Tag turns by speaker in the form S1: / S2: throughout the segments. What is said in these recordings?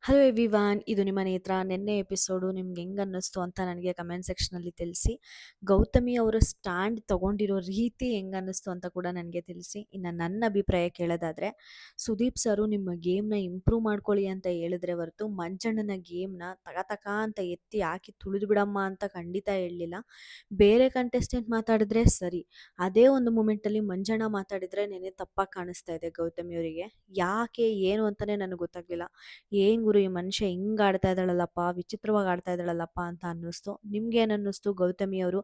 S1: Hello everyone, ಇದು ನಿಮ್ಮ ನೇತ್ರ. ನಿನ್ನೆ ಎಪಿಸೋಡು ನಿಮ್ಗೆ ಹೆಂಗ್ ಅನ್ನಿಸ್ತು ಅಂತ ನನಗೆ ಕಮೆಂಟ್ ಸೆಕ್ಷನಲ್ಲಿ ತಿಳಿಸಿ. ಗೌತಮಿ ಅವರು ಸ್ಟ್ಯಾಂಡ್ ತಗೊಂಡಿರೋ ರೀತಿ ಹೆಂಗ್ ಅನ್ನಿಸ್ತು ಅಂತ ಕೂಡ ನನಗೆ ತಿಳಿಸಿ. ಇನ್ನು ನನ್ನ ಅಭಿಪ್ರಾಯ ಕೇಳೋದಾದ್ರೆ, ಸುದೀಪ್ ಸರು ನಿಮ್ಮ ಗೇಮ್ನ ಇಂಪ್ರೂವ್ ಮಾಡ್ಕೊಳ್ಳಿ ಅಂತ ಹೇಳಿದ್ರೆ ಹೊರತು ಮಂಜಣ್ಣನ ಗೇಮ್ನ ತಕ ಅಂತ ಎತ್ತಿ ಹಾಕಿ ತುಳಿದು ಬಿಡಮ್ಮ ಅಂತ ಖಂಡಿತ ಹೇಳಲಿಲ್ಲ. ಬೇರೆ ಕಂಟೆಸ್ಟೆಂಟ್ ಮಾತಾಡಿದ್ರೆ ಸರಿ, ಅದೇ ಒಂದು ಮೂಮೆಂಟಲ್ಲಿ ಮಂಜಣ್ಣ ಮಾತಾಡಿದ್ರೆ ನೆನೆ ತಪ್ಪಾಗಿ ಕಾಣಿಸ್ತಾ ಇದೆ ಗೌತಮಿ ಅವರಿಗೆ. ಯಾಕೆ ಏನು ಅಂತಾನೆ ನನಗೆ ಗೊತ್ತಾಗ್ಲಿಲ್ಲ. ಏನ್ ಗುರು ಈ ಮನುಷ್ಯ ಹಿಂಗ್ ಆಡ್ತಾ ಇದ್ದಾಳಲ್ಲಪ್ಪ, ವಿಚಿತ್ರವಾಗಿ ಆಡ್ತಾ ಇದ್ದಾಳಲ್ಲಪ್ಪ ಅಂತ ಅನ್ನಿಸ್ತು. ನಿಮ್ಗೇನ್ ಅನ್ನಿಸ್ತು ಗೌತಮಿ ಅವರು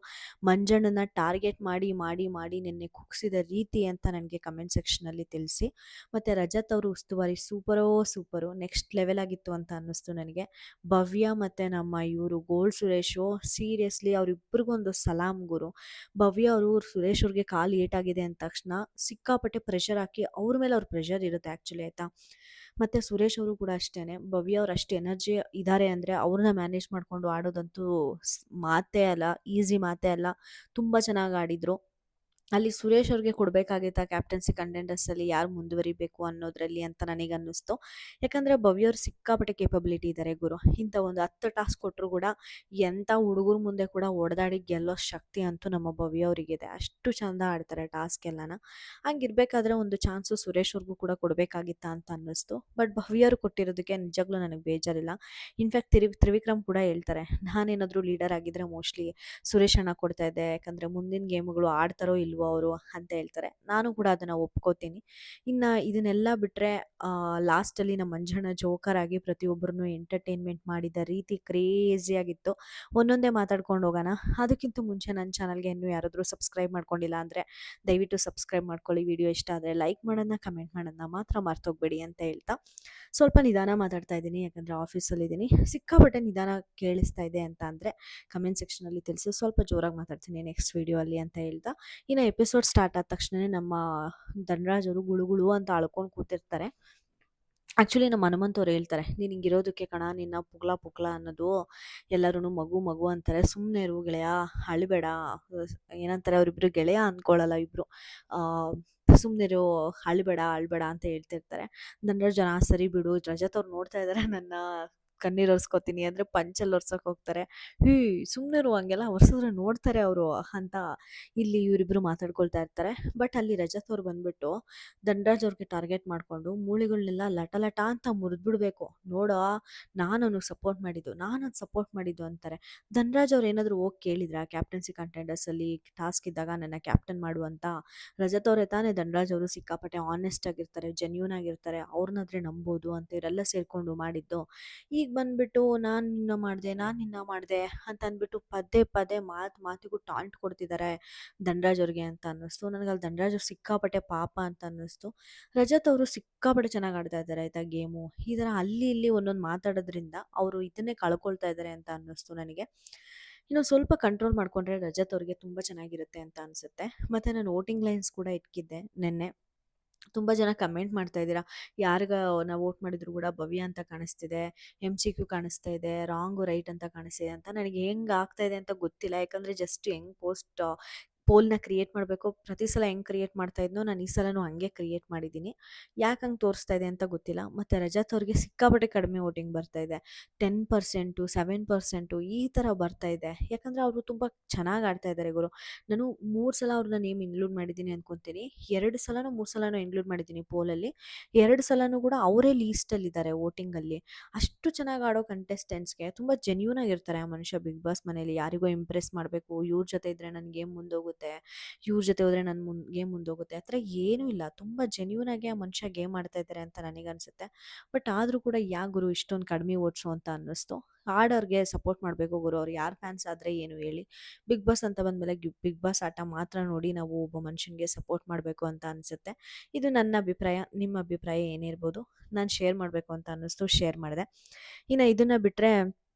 S1: ಮಂಜಣ್ಣನ ಟಾರ್ಗೆಟ್ ಮಾಡಿ ಮಾಡಿ ಮಾಡಿ ನಿನ್ನೆ ಕುಗ್ಸಿದ ರೀತಿ ಅಂತ ನನಗೆ ಕಮೆಂಟ್ ಸೆಕ್ಷನಲ್ಲಿ ತಿಳಿಸಿ. ಮತ್ತೆ ರಜತ್ ಅವರು ಉಸ್ತುವಾರಿ ಸೂಪರು, ನೆಕ್ಸ್ಟ್ ಲೆವೆಲ್ ಆಗಿತ್ತು ಅಂತ ಅನ್ನಿಸ್ತು ನನಗೆ. ಭವ್ಯ ಮತ್ತೆ ನಮ್ಮ ಇವರು ಗೋಲ್ಡ್ ಸುರೇಶು, ಸೀರಿಯಸ್ಲಿ ಅವ್ರಿಬ್ರಿಗೊಂದು ಸಲಾಂ ಗುರು. ಭವ್ಯ ಅವರು ಸುರೇಶ್ ಅವ್ರಿಗೆ ಕಾಲು ಏಟಾಗಿದೆ ಅಂದ ತಕ್ಷಣ ಸಿಕ್ಕಾಪಟ್ಟೆ ಪ್ರೆಷರ್ ಹಾಕಿ ಅವ್ರ ಮೇಲೆ ಅವ್ರ ಪ್ರೆಷರ್ ಇರುತ್ತೆ ಆ್ಯಕ್ಚುಲಿ, ಆಯಿತಾ. ಮತ್ತು ಸುರೇಶ್ ಅವರು ಕೂಡ ಅಷ್ಟೇ, ಭವ್ಯ ಅವ್ರು ಅಷ್ಟು ಎನರ್ಜಿ ಇದ್ದಾರೆ ಅಂದರೆ ಅವ್ರನ್ನ ಮ್ಯಾನೇಜ್ ಮಾಡಿಕೊಂಡು ಆಡೋದಂತೂ ಮಾತೇ ಅಲ್ಲ, ಈಸಿ ಮಾತೇ ಅಲ್ಲ. ತುಂಬ ಚೆನ್ನಾಗಿ ಆಡಿದರು. ಅಲ್ಲಿ ಸುರೇಶ್ ಅವ್ರಿಗೆ ಕೊಡಬೇಕಾಗಿದ್ದ ಕ್ಯಾಪ್ಟನ್ಸಿ ಕಂಟೆಂಡರ್ಸಲ್ಲಿ ಯಾರು ಮುಂದುವರಿಬೇಕು ಅನ್ನೋದ್ರಲ್ಲಿ ಅಂತ ನನಗನ್ನಿಸ್ತು. ಯಾಕಂದರೆ ಭವ್ಯ ಅವ್ರು ಸಿಕ್ಕಾಪಟ್ಟೆ ಕೇಪಬಿಲಿಟಿ ಇದ್ದಾರೆ ಗುರು. ಇಂಥ ಒಂದು 10 ಟಾಸ್ಕ್ ಕೊಟ್ಟರು ಕೂಡ ಎಂಥ ಹುಡುಗರ ಮುಂದೆ ಕೂಡ ಹೊಡೆದಾಡಿ ಗೆಲ್ಲೋ ಶಕ್ತಿ ಅಂತೂ ನಮ್ಮ ಭವ್ಯ ಅವರಿಗಿದೆ. ಅಷ್ಟು ಚೆಂದ ಆಡ್ತಾರೆ ಟಾಸ್ಕ್ ಎಲ್ಲನ. ಹಂಗಿರ್ಬೇಕಾದ್ರೆ ಒಂದು ಚಾನ್ಸು ಸುರೇಶ್ ಅವ್ರಿಗೂ ಕೂಡ ಕೊಡಬೇಕಾಗಿತ್ತ ಅಂತ ಅನ್ನಿಸ್ತು. ಬಟ್ ಭವ್ಯ ಅವ್ರು ಕೊಟ್ಟಿರೋದಕ್ಕೆ ನಿಜವಾಗ್ಲೂ ನನಗೆ ಬೇಜಾರಿಲ್ಲ. ಇನ್ಫ್ಯಾಕ್ಟ್ ತ್ರಿವಿಕ್ರಮ್ ಕೂಡ ಹೇಳ್ತಾರೆ, ನಾನೇನಾದರೂ ಲೀಡರ್ ಆಗಿದ್ದರೆ ಮೋಸ್ಟ್ಲಿ ಸುರೇಶ್ ಅಣ್ಣ ಕೊಡ್ತಾ ಇದ್ದೆ, ಯಾಕಂದರೆ ಮುಂದಿನ ಗೇಮ್ಗಳು ಆಡ್ತಾರೋ ಇಲ್ವೋ ಅವರು ಅಂತ ಹೇಳ್ತಾರೆ. ನಾನು ಕೂಡ ಅದನ್ನು ಒಪ್ಕೋತೀನಿ. ಇನ್ನು ಇದನ್ನೆಲ್ಲ ಬಿಟ್ಟರೆ ಲಾಸ್ಟಲ್ಲಿ ನಮ್ಮ ಮಂಜಣ್ಣ ಜೋಕರ್ ಆಗಿ ಪ್ರತಿಯೊಬ್ಬರನ್ನು ಎಂಟರ್ಟೈನ್ಮೆಂಟ್ ಮಾಡಿದ ರೀತಿ ಕ್ರೇಜಿಯಾಗಿತ್ತು. ಒಂದೊಂದೇ ಮಾತಾಡ್ಕೊಂಡು ಹೋಗೋಣ. ಅದಕ್ಕಿಂತ ಮುಂಚೆ ನನ್ನ ಚಾನಲ್ಗೆ ಇನ್ನೂ ಯಾರಾದರೂ ಸಬ್ಸ್ಕ್ರೈಬ್ ಮಾಡ್ಕೊಂಡಿಲ್ಲ ಅಂದರೆ ದಯವಿಟ್ಟು ಸಬ್ಸ್ಕ್ರೈಬ್ ಮಾಡ್ಕೊಳ್ಳಿ. ವಿಡಿಯೋ ಇಷ್ಟ ಆದರೆ ಲೈಕ್ ಮಾಡೋದನ್ನ, ಕಮೆಂಟ್ ಮಾಡೋದನ್ನ ಮಾತ್ರ ಮರ್ತೋಗ್ಬೇಡಿ ಅಂತ ಹೇಳ್ತಾ ಸ್ವಲ್ಪ ನಿಧಾನ ಮಾತಾಡ್ತಾ ಇದ್ದೀನಿ, ಯಾಕಂದರೆ ಆಫೀಸಲ್ಲಿದ್ದೀನಿ. ಸಿಕ್ಕಾಪಟ್ಟೆ ನಿಧಾನ ಕೇಳಿಸ್ತಾ ಇದೆ ಅಂತ ಅಂದರೆ ಕಮೆಂಟ್ ಸೆಕ್ಷನಲ್ಲಿ ತಿಳಿಸಿ. ಸ್ವಲ್ಪ ಜೋರಾಗಿ ಮಾತಾಡ್ತೀನಿ ನೆಕ್ಸ್ಟ್ ವೀಡಿಯೋ ಅಲ್ಲಿ ಅಂತ ಹೇಳ್ತಾ, ಇನ್ನು ಎಪಿಸೋಡ್ ಸ್ಟಾರ್ಟ್ ಆದ ತಕ್ಷಣವೇ ನಮ್ಮ ಧನರಾಜ್ ಅವರು ಗುಳು ಅಂತ ಅಳ್ಕೊಂಡು ಕೂತಿರ್ತಾರೆ. ಆ್ಯಕ್ಚುಲಿ ನಮ್ಮ ಹನುಮಂತ್ ಅವ್ರು ಹೇಳ್ತಾರೆ, ನೀನು ಹಿಂಗಿರೋದಕ್ಕೆ ಕಣ ನಿನ್ನ ಪುಗ್ಲ ಅನ್ನೋದು, ಎಲ್ಲರೂ ಮಗು ಅಂತಾರೆ, ಸುಮ್ಮನೆ ಇರು ಗೆಳೆಯ, ಅಳಬೇಡ. ಏನಂತಾರೆ ಅವರಿಬ್ರು, ಗೆಳೆಯ ಅಂದ್ಕೊಳ್ಳಲ್ಲ ಇಬ್ಬರು, ಸುಮ್ಮನಿರು, ಅಳಬೇಡ ಅಂತ ಹೇಳ್ತಿರ್ತಾರೆ. ಧನರಾಜ್ ಸರಿ ಬಿಡು, ರಜತ್ ಅವ್ರು ನೋಡ್ತಾ ಇದ್ದಾರೆ, ನನ್ನ ಕಣ್ಣೀರು ಒರೆಸ್ಕೊತೀನಿ ಅಂದರೆ ಪಂಚಲ್ಲಿ ಒರ್ಸೋಕೆ ಹೋಗ್ತಾರೆ. ಸುಮ್ಮನಿರು, ಹಂಗೆಲ್ಲ ಒರೆಸಿದ್ರೆ ನೋಡ್ತಾರೆ ಅವರು ಅಂತ ಇಲ್ಲಿ ಇವರಿಬ್ಬರು ಮಾತಾಡ್ಕೊಳ್ತಾ ಇರ್ತಾರೆ. ಬಟ್ ಅಲ್ಲಿ ರಜತ್ ಅವ್ರು ಬಂದ್ಬಿಟ್ಟು ಧನರಾಜ್ ಅವ್ರಿಗೆ ಟಾರ್ಗೆಟ್ ಮಾಡಿಕೊಂಡು ಮೂಳೆಗಳನ್ನೆಲ್ಲ ಲಟ ಅಂತ ಮುರಿದ್ಬಿಡ್ಬೇಕು. ನೋಡೋ, ನಾನು ಅವ್ನಿಗೆ ಸಪೋರ್ಟ್ ಮಾಡಿದ್ದು ಅಂತಾರೆ. ಧನರಾಜ್ ಅವ್ರು ಏನಾದರೂ ಹೋಗಿ ಕೇಳಿದ್ರಾ ಕ್ಯಾಪ್ಟನ್ಸಿ ಕಂಟೆಂಡರ್ಸಲ್ಲಿ ಟಾಸ್ಕ್ ಇದ್ದಾಗ ನನ್ನ ಕ್ಯಾಪ್ಟನ್ ಮಾಡು ಅಂತ? ರಜತ್ ಅವರೇ ತಾನೇ ಧನರಾಜ್ ಅವರು ಸಿಕ್ಕಾಪಟ್ಟೆ ಆನೆಸ್ಟ್ ಆಗಿರ್ತಾರೆ, ಜೆನ್ಯೂನ್ ಆಗಿರ್ತಾರೆ, ಅವ್ರನ್ನಾದ್ರೆ ನಂಬೋದು ಅಂತ ಇವರೆಲ್ಲ ಸೇರಿಕೊಂಡು ಮಾಡಿದ್ದು. ಈಗ ಬಂದ್ಬಿಟ್ಟು ನಾನು ನಿನ್ನ ಮಾಡಿದೆ ಅಂತ ಅಂದ್ಬಿಟ್ಟು ಪದೇ ಮಾತಿಗೂ ಟಾಂಟ್ ಕೊಡ್ತಿದ್ದಾರೆ ಧನರಾಜ್ ಅವ್ರಿಗೆ ಅಂತ ಅನ್ನಿಸ್ತು. ನನಗೆ ಅಲ್ಲಿ ಧನರಾಜ್ ಅವ್ರು ಸಿಕ್ಕಾಪಟ್ಟೆ ಪಾಪ ಅಂತ ಅನ್ನಿಸ್ತು. ರಜತ್ ಅವರು ಸಿಕ್ಕಾಪಟ್ಟೆ ಚೆನ್ನಾಗಿ ಆಡ್ತಾ ಇದ್ದಾರೆ ಆಯಿತಾ ಗೇಮು. ಈ ಥರ ಅಲ್ಲಿ ಇಲ್ಲಿ ಒಂದೊಂದು ಮಾತಾಡೋದ್ರಿಂದ ಅವರು ಇದನ್ನೇ ಕಳ್ಕೊಳ್ತಾ ಇದ್ದಾರೆ ಅಂತ ಅನ್ನಿಸ್ತು ನನಗೆ. ಇನ್ನು ಸ್ವಲ್ಪ ಕಂಟ್ರೋಲ್ ಮಾಡಿಕೊಂಡ್ರೆ ರಜತ್ ಅವ್ರಿಗೆ ತುಂಬ ಚೆನ್ನಾಗಿರುತ್ತೆ ಅಂತ ಅನಿಸುತ್ತೆ. ಮತ್ತು ನಾನು ವೋಟಿಂಗ್ ಲೈನ್ಸ್ ಕೂಡ ಇಟ್ಕಿದ್ದೆ ನಿನ್ನೆ. ತುಂಬ ಜನ ಕಮೆಂಟ್ ಮಾಡ್ತಾ ಇದ್ದೀರಾ, ಯಾರಿಗೆ ನಾವು ವೋಟ್ ಮಾಡಿದ್ರು ಕೂಡ ಭವ್ಯ ಅಂತ ಕಾಣಿಸ್ತಿದೆ, MCQ ಕಾಣಿಸ್ತಾ ಇದೆ, ರಾಂಗು ರೈಟ್ ಅಂತ ಕಾಣಿಸ್ತಿದೆ ಅಂತ. ನನಗೆ ಹೆಂಗೆ ಆಗ್ತಾ ಇದೆ ಅಂತ ಗೊತ್ತಿಲ್ಲ, ಯಾಕಂದರೆ ಜಸ್ಟ್ ಹೆಂಗೆ ಪೋಲ್ನ ಕ್ರಿಯೇಟ್ ಮಾಡಬೇಕು, ಪ್ರತಿ ಸಲ ಹೆಂಗೆ ಕ್ರಿಯೇಟ್ ಮಾಡ್ತಾ ಇದ್ನೋ ನಾನು ಈ ಸಲನೂ ಹಾಗೆ ಕ್ರಿಯೇಟ್ ಮಾಡಿದ್ದೀನಿ. ಯಾಕೆ ಹಂಗೆ ತೋರಿಸ್ತಾ ಇದೆ ಅಂತ ಗೊತ್ತಿಲ್ಲ. ಮತ್ತು ರಜತ್ ಅವ್ರಿಗೆ ಸಿಕ್ಕಾಪಟ್ಟೆ ಕಡಿಮೆ ವೋಟಿಂಗ್ ಬರ್ತಾ ಇದೆ, 10%, 7% ಈ ಥರ ಬರ್ತಾ ಇದೆ. ಯಾಕಂದರೆ ಅವರು ತುಂಬ ಚೆನ್ನಾಗಿ ಆಡ್ತಾ ಇದ್ದಾರೆ ಗುರು. ನಾನು 3 ಸಲ ಅವ್ರನ್ನ ನೇಮ್ ಇನ್ಕ್ಲೂಡ್ ಮಾಡಿದ್ದೀನಿ ಅಂದ್ಕೊತೀನಿ. 2 ಸಲನೋ 3 ಸಲನೋ ಇನ್ಕ್ಲೂಡ್ ಮಾಡಿದ್ದೀನಿ ಪೋಲಲ್ಲಿ. 2 ಸಲನೂ ಕೂಡ ಅವರೇ ಲೀಸ್ಟಲ್ಲಿದ್ದಾರೆ ವೋಟಿಂಗಲ್ಲಿ. ಅಷ್ಟು ಚೆನ್ನಾಗಿ ಆಡೋ ಕಂಟೆಸ್ಟೆಂಟ್ಸ್ಗೆ ತುಂಬ ಜೆನ್ಯೂನ್ ಆಗಿರ್ತಾರೆ ಆ ಮನುಷ್ಯ. ಬಿಗ್ ಬಾಸ್ ಮನೇಲಿ ಯಾರಿಗೋ ಇಂಪ್ರೆಸ್ ಮಾಡಬೇಕು, ಇವ್ರ ಜೊತೆ ಇದ್ದರೆ ನನ್ನ ಗೇಮ್ ಮುಂದೋಗುತ್ತೆ, ಇವ್ರ ಜೊತೆ ಹೋದರೆ ನನ್ನ ಗೇಮ್ ಮುಂದೋಗುತ್ತೆ, ಆ ಥರ ಏನೂ ಇಲ್ಲ. ತುಂಬ ಜೆನ್ಯೂನ್ ಆಗಿ ಆ ಮನುಷ್ಯ ಗೇಮ್ ಆಡ್ತಾ ಇದ್ದಾರೆ ಅಂತ ನನಗನ್ಸುತ್ತೆ. ಬಟ್ ಆದರೂ ಕೂಡ ಯಾಕೆ ಗುರು ಇಷ್ಟೊಂದು ಕಡಿಮೆ ಓಟ್ಸು ಅಂತ ಅನ್ನಿಸ್ತು. ಆಡೋರಿಗೆ ಸಪೋರ್ಟ್ ಮಾಡಬೇಕು ಗುರು. ಅವ್ರು ಯಾರು ಫ್ಯಾನ್ಸ್ ಆದರೆ ಏನು ಹೇಳಿ. ಬಿಗ್ ಬಾಸ್ ಅಂತ ಬಂದಮೇಲೆ ಬಿಗ್ ಬಾಸ್ ಆಟ ಮಾತ್ರ ನೋಡಿ ನಾವು ಒಬ್ಬ ಮನುಷ್ಯನಿಗೆ ಸಪೋರ್ಟ್ ಮಾಡಬೇಕು ಅಂತ ಅನಿಸುತ್ತೆ. ಇದು ನನ್ನ ಅಭಿಪ್ರಾಯ. ನಿಮ್ಮ ಅಭಿಪ್ರಾಯ ಏನಿರ್ಬೋದು? ನಾನು ಶೇರ್ ಮಾಡಬೇಕು ಅಂತ ಅನ್ನಿಸ್ತು, ಶೇರ್ ಮಾಡಿದೆ. ಇನ್ನು ಇದನ್ನು ಬಿಟ್ಟರೆ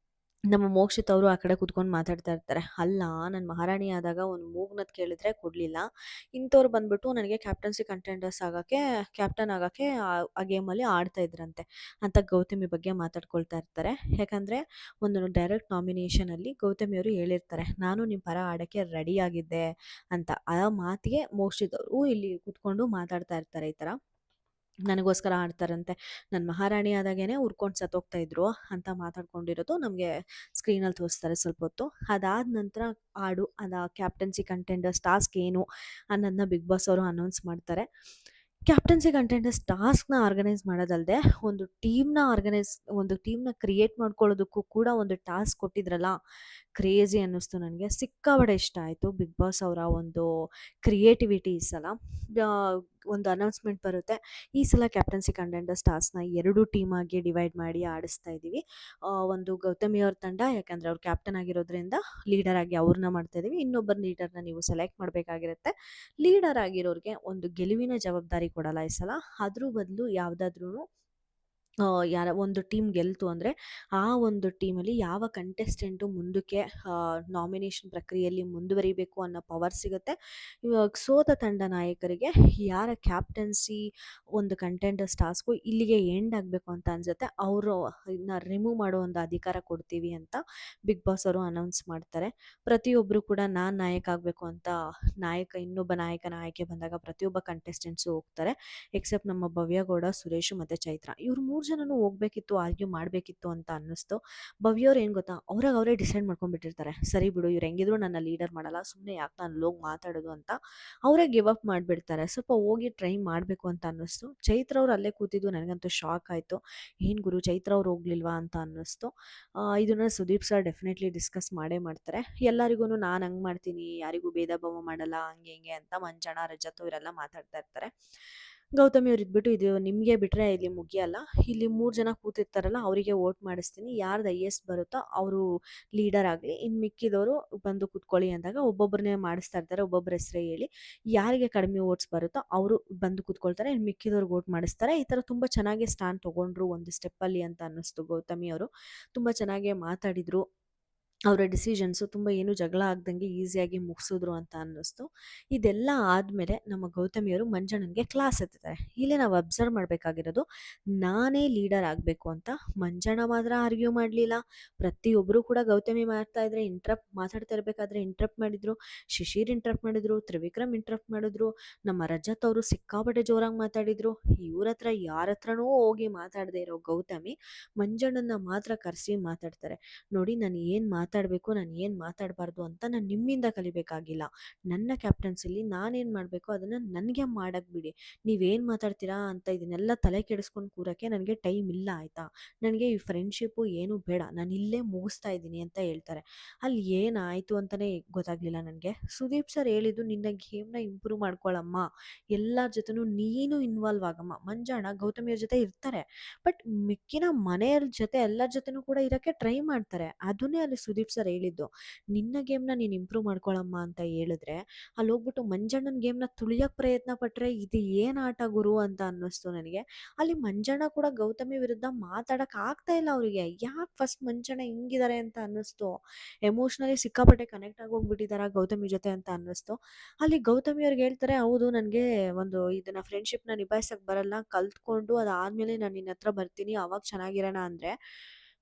S1: ನಮ್ಮ ಮೋಕ್ಷಿತ್ ಅವರು ಆ ಕಡೆ ಕೂತ್ಕೊಂಡು ಮಾತಾಡ್ತಾ ಇರ್ತಾರೆ. ಅಲ್ಲ, ನಾನು ಮಹಾರಾಣಿ ಆದಾಗ ಒಂದು ಮೂಗ್ನದ್ದು ಕೇಳಿದ್ರೆ ಕೊಡಲಿಲ್ಲ, ಇಂಥವ್ರು ಬಂದ್ಬಿಟ್ಟು ನನಗೆ ಕ್ಯಾಪ್ಟನ್ಸಿ ಕಂಟೆಂಡರ್ಸ್ ಆಗೋಕ್ಕೆ, ಕ್ಯಾಪ್ಟನ್ ಆಗೋಕ್ಕೆ ಆ ಗೇಮಲ್ಲಿ ಆಡ್ತಾ ಇದ್ರಂತೆ ಅಂತ ಗೌತಮಿ ಬಗ್ಗೆ ಮಾತಾಡ್ಕೊಳ್ತಾ ಇರ್ತಾರೆ. ಯಾಕಂದರೆ ಒಂದು ಡೈರೆಕ್ಟ್ ನಾಮಿನೇಷನಲ್ಲಿ ಗೌತಮಿ ಅವರು ಹೇಳಿರ್ತಾರೆ, ನಾನು ನಿಮ್ಮ ಪರ ಆಡೋಕ್ಕೆ ರೆಡಿ ಆಗಿದ್ದೆ ಅಂತ. ಆ ಮಾತಿಗೆ ಮೋಕ್ಷಿತ್ ಅವರು ಇಲ್ಲಿ ಕೂತ್ಕೊಂಡು ಮಾತಾಡ್ತಾ ಇರ್ತಾರೆ ಈ ಥರ. ನನಗೋಸ್ಕರ ಆಡ್ತಾರಂತೆ. ನಾನು ಮಹಾರಾಣಿ ಆದಾಗೇನೆ ಉರ್ಕೊಂಡು ಸತ್ತೋಗ್ತಾ ಇದ್ರು ಅಂತ ಮಾತಾಡ್ಕೊಂಡಿರೋದು ನಮಗೆ ಸ್ಕ್ರೀನಲ್ಲಿ ತೋರಿಸ್ತಾರೆ ಸ್ವಲ್ಪ ಹೊತ್ತು. ಅದಾದ ನಂತರ ಕ್ಯಾಪ್ಟನ್ಸಿ ಕಂಟೆಂಡರ್ಸ್ ಟಾಸ್ಕ್ ಏನು ಅನ್ನೋದನ್ನ ಬಿಗ್ ಬಾಸ್ ಅವರು ಅನೌನ್ಸ್ ಮಾಡ್ತಾರೆ. ಕ್ಯಾಪ್ಟನ್ಸಿ ಕಂಟೆಂಡರ್ಸ್ ಟಾಸ್ಕ್‌ನ ಆರ್ಗನೈಸ್ ಮಾಡೋದಲ್ಲದೆ ಒಂದು ಟೀಮ್‌ನ ಕ್ರಿಯೇಟ್ ಮಾಡ್ಕೊಳ್ಳೋದಕ್ಕೂ ಕೂಡ ಒಂದು ಟಾಸ್ಕ್ ಕೊಟ್ಟಿದ್ರಲ್ಲ, ಕ್ರೇಜಿ ಅನ್ನಿಸ್ತು ನನಗೆ. ಸಿಕ್ಕಾಪಟ್ಟೆ ಇಷ್ಟ ಆಯಿತು ಬಿಗ್ ಬಾಸ್ ಅವರ ಒಂದು ಕ್ರಿಯೇಟಿವಿಟಿ ಈ ಸಲ. ಆ, ಒಂದು ಅನೌನ್ಸ್‌ಮೆಂಟ್ ಬರುತ್ತೆ. ಈ ಸಲ ಕ್ಯಾಪ್ಟನ್ಸಿ ಕಂಟೆಂಡರ್ಸ್ ಟಾಸ್ಕ್‌ನ 2 ಟೀಮಾಗಿ ಡಿವೈಡ್ ಮಾಡಿ ಆಡಿಸ್ತಾ ಇದ್ದೀವಿ. ಒಂದು ಗೌತಮಿ ಅವ್ರ ತಂಡ, ಯಾಕಂದರೆ ಅವ್ರು ಕ್ಯಾಪ್ಟನ್ ಆಗಿರೋದ್ರಿಂದ ಲೀಡರ್ ಆಗಿ ಅವ್ರನ್ನ ಮಾಡ್ತಾ ಇದ್ದೀವಿ. ಇನ್ನೊಬ್ಬರು ಲೀಡರ್‌ನ ನೀವು ಸೆಲೆಕ್ಟ್ ಮಾಡಬೇಕಾಗಿರುತ್ತೆ. ಲೀಡರ್ ಆಗಿರೋರಿಗೆ ಒಂದು ಗೆಲುವಿನ ಜವಾಬ್ದಾರಿ ಕೊಡಲ್ಲ ಈ ಸಲ. ಅದ್ರ ಬದಲು ಯಾವುದಾದ್ರೂ ಒಂದು ಟೀಮ್ ಗೆಲ್ತು ಅಂದರೆ ಆ ಒಂದು ಟೀಮಲ್ಲಿ ಯಾವ ಕಂಟೆಸ್ಟೆಂಟು ಮುಂದಕ್ಕೆ ನಾಮಿನೇಷನ್ ಪ್ರಕ್ರಿಯೆಯಲ್ಲಿ ಮುಂದುವರಿಬೇಕು ಅನ್ನೋ ಪವರ್ ಸಿಗುತ್ತೆ. ಇವಾಗ ಸೋತ ತಂಡ ನಾಯಕರಿಗೆ ಯಾರ ಕ್ಯಾಪ್ಟನ್ಸಿ ಒಂದು ಕಂಟೆಂಡರ್ಸ್ ಟಾಸ್ಕು ಇಲ್ಲಿಗೆ ಎಂಡ್ ಆಗಬೇಕು ಅಂತ ಅನ್ಸುತ್ತೆ, ಅವರು ಇದನ್ನ ರಿಮೂವ್ ಮಾಡೋ ಒಂದು ಅಧಿಕಾರ ಕೊಡ್ತೀವಿ ಅಂತ ಬಿಗ್ ಬಾಸ್ ಅವರು ಅನೌನ್ಸ್ ಮಾಡ್ತಾರೆ. ಪ್ರತಿಯೊಬ್ಬರು ಕೂಡ ನಾನು ನಾಯಕ ಆಗಬೇಕು ಅಂತ ಇನ್ನೊಬ್ಬ ನಾಯಕನ ಆಯ್ಕೆ ಬಂದಾಗ ಪ್ರತಿಯೊಬ್ಬ ಕಂಟೆಸ್ಟೆಂಟ್ಸು ಹೋಗ್ತಾರೆ. ಎಕ್ಸೆಪ್ಟ್ ನಮ್ಮ ಭವ್ಯಗೌಡ, ಸುರೇಶು ಮತ್ತು ಚೈತ್ರ. ಇವ್ರು 3 ಜನನೂ ಹೋಗ್ಬೇಕಿತ್ತು, ಆರ್ಗ್ಯೂ ಮಾಡಬೇಕಿತ್ತು ಅಂತ ಅನ್ನಿಸ್ತು. ಭವ್ಯವ್ರು ಏನು ಗೊತ್ತಾ, ಅವ್ರಾಗ ಅವರೇ ಡಿಸೈಡ್ ಮಾಡ್ಕೊಂಡ್ಬಿಟ್ಟಿರ್ತಾರೆ. ಸರಿ ಬಿಡು, ಇವ್ರು ಹೆಂಗಿದ್ರು ನನ್ನ ಲೀಡರ್ ಮಾಡಲ್ಲ, ಸುಮ್ಮನೆ ಯಾಕೆ ನಾನು ಅಲ್ಲೋಗಿ ಮಾತಾಡೋದು ಅಂತ ಅವರೇ ಗಿವ್ ಅಪ್ ಮಾಡಿಬಿಡ್ತಾರೆ. ಸ್ವಲ್ಪ ಹೋಗಿ ಟ್ರೈ ಮಾಡಬೇಕು ಅಂತ ಅನ್ನಿಸ್ತು. ಚೈತ್ರ ಅವ್ರು ಅಲ್ಲೇ ಕೂತಿದ್ದು ನನಗಂತೂ ಶಾಕ್ ಆಯಿತು. ಏನು ಗುರು, ಚೈತ್ರ ಅವ್ರು ಹೋಗ್ಲಿಲ್ವಾ ಅಂತ ಅನ್ನಿಸ್ತು. ಇದನ್ನು ಸುದೀಪ್ ಸರ್ ಡೆಫಿನೆಟ್ಲಿ ಡಿಸ್ಕಸ್ ಮಾಡೇ ಮಾಡ್ತಾರೆ. ಎಲ್ಲರಿಗೂ ನಾನು ಹಂಗೆ ಮಾಡ್ತೀನಿ, ಯಾರಿಗೂ ಭೇದ ಭಾವ ಮಾಡಲ್ಲ, ಹಂಗೆ ಹಿಂಗೆ ಅಂತ ಮಂಜಣ್ಣ, ರಜತ್ ಇವರೆಲ್ಲ ಮಾತಾಡ್ತಾ ಇರ್ತಾರೆ. ಗೌತಮಿ ಅವ್ರು ಇದ್ಬಿಟ್ಟು, ಇದು ನಿಮಗೆ ಬಿಟ್ಟರೆ ಇಲ್ಲಿ ಮುಗಿಯಲ್ಲ, ಇಲ್ಲಿ 3 ಜನ ಕೂತಿರ್ತಾರಲ್ಲ ಅವರಿಗೆ ವೋಟ್ ಮಾಡಿಸ್ತೀನಿ, ಯಾರ್ದು ಹೈಯೆಸ್ಟ್ ಬರುತ್ತೋ ಅವರು ಲೀಡರ್ ಆಗಲಿ, ಇನ್ನು ಮಿಕ್ಕಿದವರು ಬಂದು ಕೂತ್ಕೊಳ್ಳಿ ಅಂದಾಗ ಒಬ್ಬೊಬ್ಬರನ್ನೇ ಮಾಡಿಸ್ತಾ ಇರ್ತಾರೆ. ಒಬ್ಬೊಬ್ಬರ ಹೆಸರೇ ಹೇಳಿ, ಯಾರಿಗೆ ಕಡಿಮೆ ವೋಟ್ಸ್ ಬರುತ್ತೋ ಅವರು ಬಂದು ಕೂತ್ಕೊಳ್ತಾರೆ, ಇನ್ನು ಮಿಕ್ಕಿದವ್ರಿಗೆ ವೋಟ್ ಮಾಡಿಸ್ತಾರೆ. ಈ ಥರ ತುಂಬ ಚೆನ್ನಾಗಿ ಸ್ಟ್ಯಾಂಡ್ ತೊಗೊಂಡ್ರು ಒಂದು ಸ್ಟೆಪ್ಪಲ್ಲಿ ಅಂತ ಅನ್ನಿಸ್ತು. ಗೌತಮಿ ಅವರು ತುಂಬ ಚೆನ್ನಾಗೇ ಮಾತಾಡಿದರು. ಅವರ ಡಿಸಿಷನ್ಸು ತುಂಬ ಏನು ಜಗಳ ಆಗ್ದಂಗೆ ಈಸಿಯಾಗಿ ಮುಗಿಸಿದ್ರು ಅಂತ ಅನ್ನಿಸ್ತು. ಇದೆಲ್ಲ ಆದಮೇಲೆ ನಮ್ಮ ಗೌತಮಿಯವರು ಮಂಜಣ್ಣನಿಗೆ ಕ್ಲಾಸ್ ಎತ್ತಿದ್ದಾರೆ. ಇಲ್ಲಿ ನಾವು ಅಬ್ಸರ್ವ್ ಮಾಡಬೇಕಾಗಿರೋದು, ನಾನೇ ಲೀಡರ್ ಆಗಬೇಕು ಅಂತ ಮಂಜಣ್ಣ ಮಾತ್ರ ಆರ್ಗ್ಯೂ ಮಾಡಲಿಲ್ಲ. ಪ್ರತಿಯೊಬ್ಬರು ಕೂಡ ಗೌತಮಿ ಮಾತಾಡ್ತಾ ಇರಬೇಕಾದ್ರೆ ಇಂಟ್ರಪ್ಟ್ ಮಾಡಿದರು. ಶಿಶಿರ್ ಇಂಟ್ರಪ್ಟ್ ಮಾಡಿದ್ರು, ತ್ರಿವಿಕ್ರಮ್ ಇಂಟ್ರಪ್ಟ್ ಮಾಡಿದ್ರು, ನಮ್ಮ ರಜತ್ ಅವರು ಸಿಕ್ಕಾಪಟ್ಟೆ ಜೋರಾಗಿ ಮಾತಾಡಿದರು. ಇವ್ರ ಹತ್ರ ಯಾರ ಹತ್ರನೂ ಹೋಗಿ ಮಾತಾಡದೇ ಇರೋ ಗೌತಮಿ ಮಂಜಣ್ಣನ ಮಾತ್ರ ಕರೆಸಿ ಮಾತಾಡ್ತಾರೆ. ನೋಡಿ, ನಾನು ಏನು ಮಾತಾಡಬೇಕು, ನಾನು ಏನು ಮಾತಾಡಬಾರ್ದು ಅಂತ ನಾನು ನಿಮ್ಮಿಂದ ಕಲಿಬೇಕಾಗಿಲ್ಲ. ನನ್ನ ಕ್ಯಾಪ್ಟನ್ಸಿಲಿ ನಾನೇನು ಮಾಡಬೇಕು ಅದನ್ನು ನನಗೆ ಮಾಡಕ್ಕೆ ಬಿಡಿ. ನೀವೇನು ಮಾತಾಡ್ತೀರಾ ಅಂತ ಇದನ್ನೆಲ್ಲ ತಲೆ ಕೆಡಿಸ್ಕೊಂಡು ಕೂರೋಕ್ಕೆ ನನಗೆ ಟೈಮ್ ಇಲ್ಲ, ಆಯಿತಾ? ನನಗೆ ಈ ಫ್ರೆಂಡ್ಶಿಪ್ಪು ಏನೂ ಬೇಡ, ನಾನು ಇಲ್ಲೇ ಮುಗಿಸ್ತಾ ಇದ್ದೀನಿ ಅಂತ ಹೇಳ್ತಾರೆ. ಅಲ್ಲಿ ಏನಾಯಿತು ಅಂತಲೇ ಗೊತ್ತಾಗಲಿಲ್ಲ ನನಗೆ. ಸುದೀಪ್ ಸರ್ ಹೇಳಿದ್ದು, ನಿನ್ನ ಗೇಮ್ನ ಇಂಪ್ರೂವ್ ಮಾಡ್ಕೊಳ್ಳಮ್ಮ, ಎಲ್ಲರ ಜೊತೆನೂ ನೀನು ಇನ್ವಾಲ್ವ್ ಆಗಮ್ಮ. ಮಂಜಣ್ಣ ಗೌತಮಿಯವ್ರ ಜೊತೆ ಇರ್ತಾರೆ, ಬಟ್ ಮಿಕ್ಕಿನ ಮನೆಯವ್ರ ಜೊತೆ ಎಲ್ಲರ ಜೊತೆನೂ ಕೂಡ ಇರೋಕ್ಕೆ ಟ್ರೈ ಮಾಡ್ತಾರೆ. ಅದನ್ನೇ ಅಲ್ಲಿ ಸುದೀಪ್ ಸರ್ ಹೇಳಿದ್ದು. ನಿನ್ನ ಗೇಮ್ನ ನೀನು ಇಂಪ್ರೂವ್ ಮಾಡ್ಕೊಳಮ್ಮ ಅಂತ ಹೇಳಿದ್ರೆ, ಅಲ್ಲಿ ಹೋಗ್ಬಿಟ್ಟು ಮಂಜಣ್ಣನ ಗೇಮ್ನ ತುಳಿಯೋಕ್ಕೆ ಪ್ರಯತ್ನ ಪಟ್ಟರೆ ಇದು ಏನು ಆಟ ಗುರು ಅಂತ ಅನ್ನಿಸ್ತು ನನಗೆ. ಅಲ್ಲಿ ಮಂಜಣ್ಣ ಕೂಡ ಗೌತಮಿ ವಿರುದ್ಧ ಮಾತಾಡೋಕೆ ಆಗ್ತಾ ಇಲ್ಲ ಅವರಿಗೆ. ಯಾಕೆ ಫಸ್ಟ್ ಮಂಜಣ್ಣ ಹಿಂಗಿದ್ದಾರೆ ಅಂತ ಅನ್ನಿಸ್ತು. ಎಮೋಷ್ನಲಿ ಸಿಕ್ಕಾಪಟ್ಟೆ ಕನೆಕ್ಟ್ ಆಗಿ ಹೋಗ್ಬಿಟ್ಟಿದ್ದಾರೆ ಗೌತಮಿ ಜೊತೆ ಅಂತ ಅನ್ನಿಸ್ತು. ಅಲ್ಲಿ ಗೌತಮಿ ಅವ್ರಿಗೆ ಹೇಳ್ತಾರೆ, ಹೌದು ನನಗೆ ಇದನ್ನ ಫ್ರೆಂಡ್ಶಿಪ್ನ ನಿಭಾಯಿಸಕ್ಕೆ ಬರಲ್ಲ, ಕಲ್ತ್ಕೊಂಡು ಅದಾದಮೇಲೆ ನಾನು ನಿನ್ನ ಹತ್ರ ಬರ್ತೀನಿ, ಅವಾಗ ಚೆನ್ನಾಗಿರೋಣ ಅಂದರೆ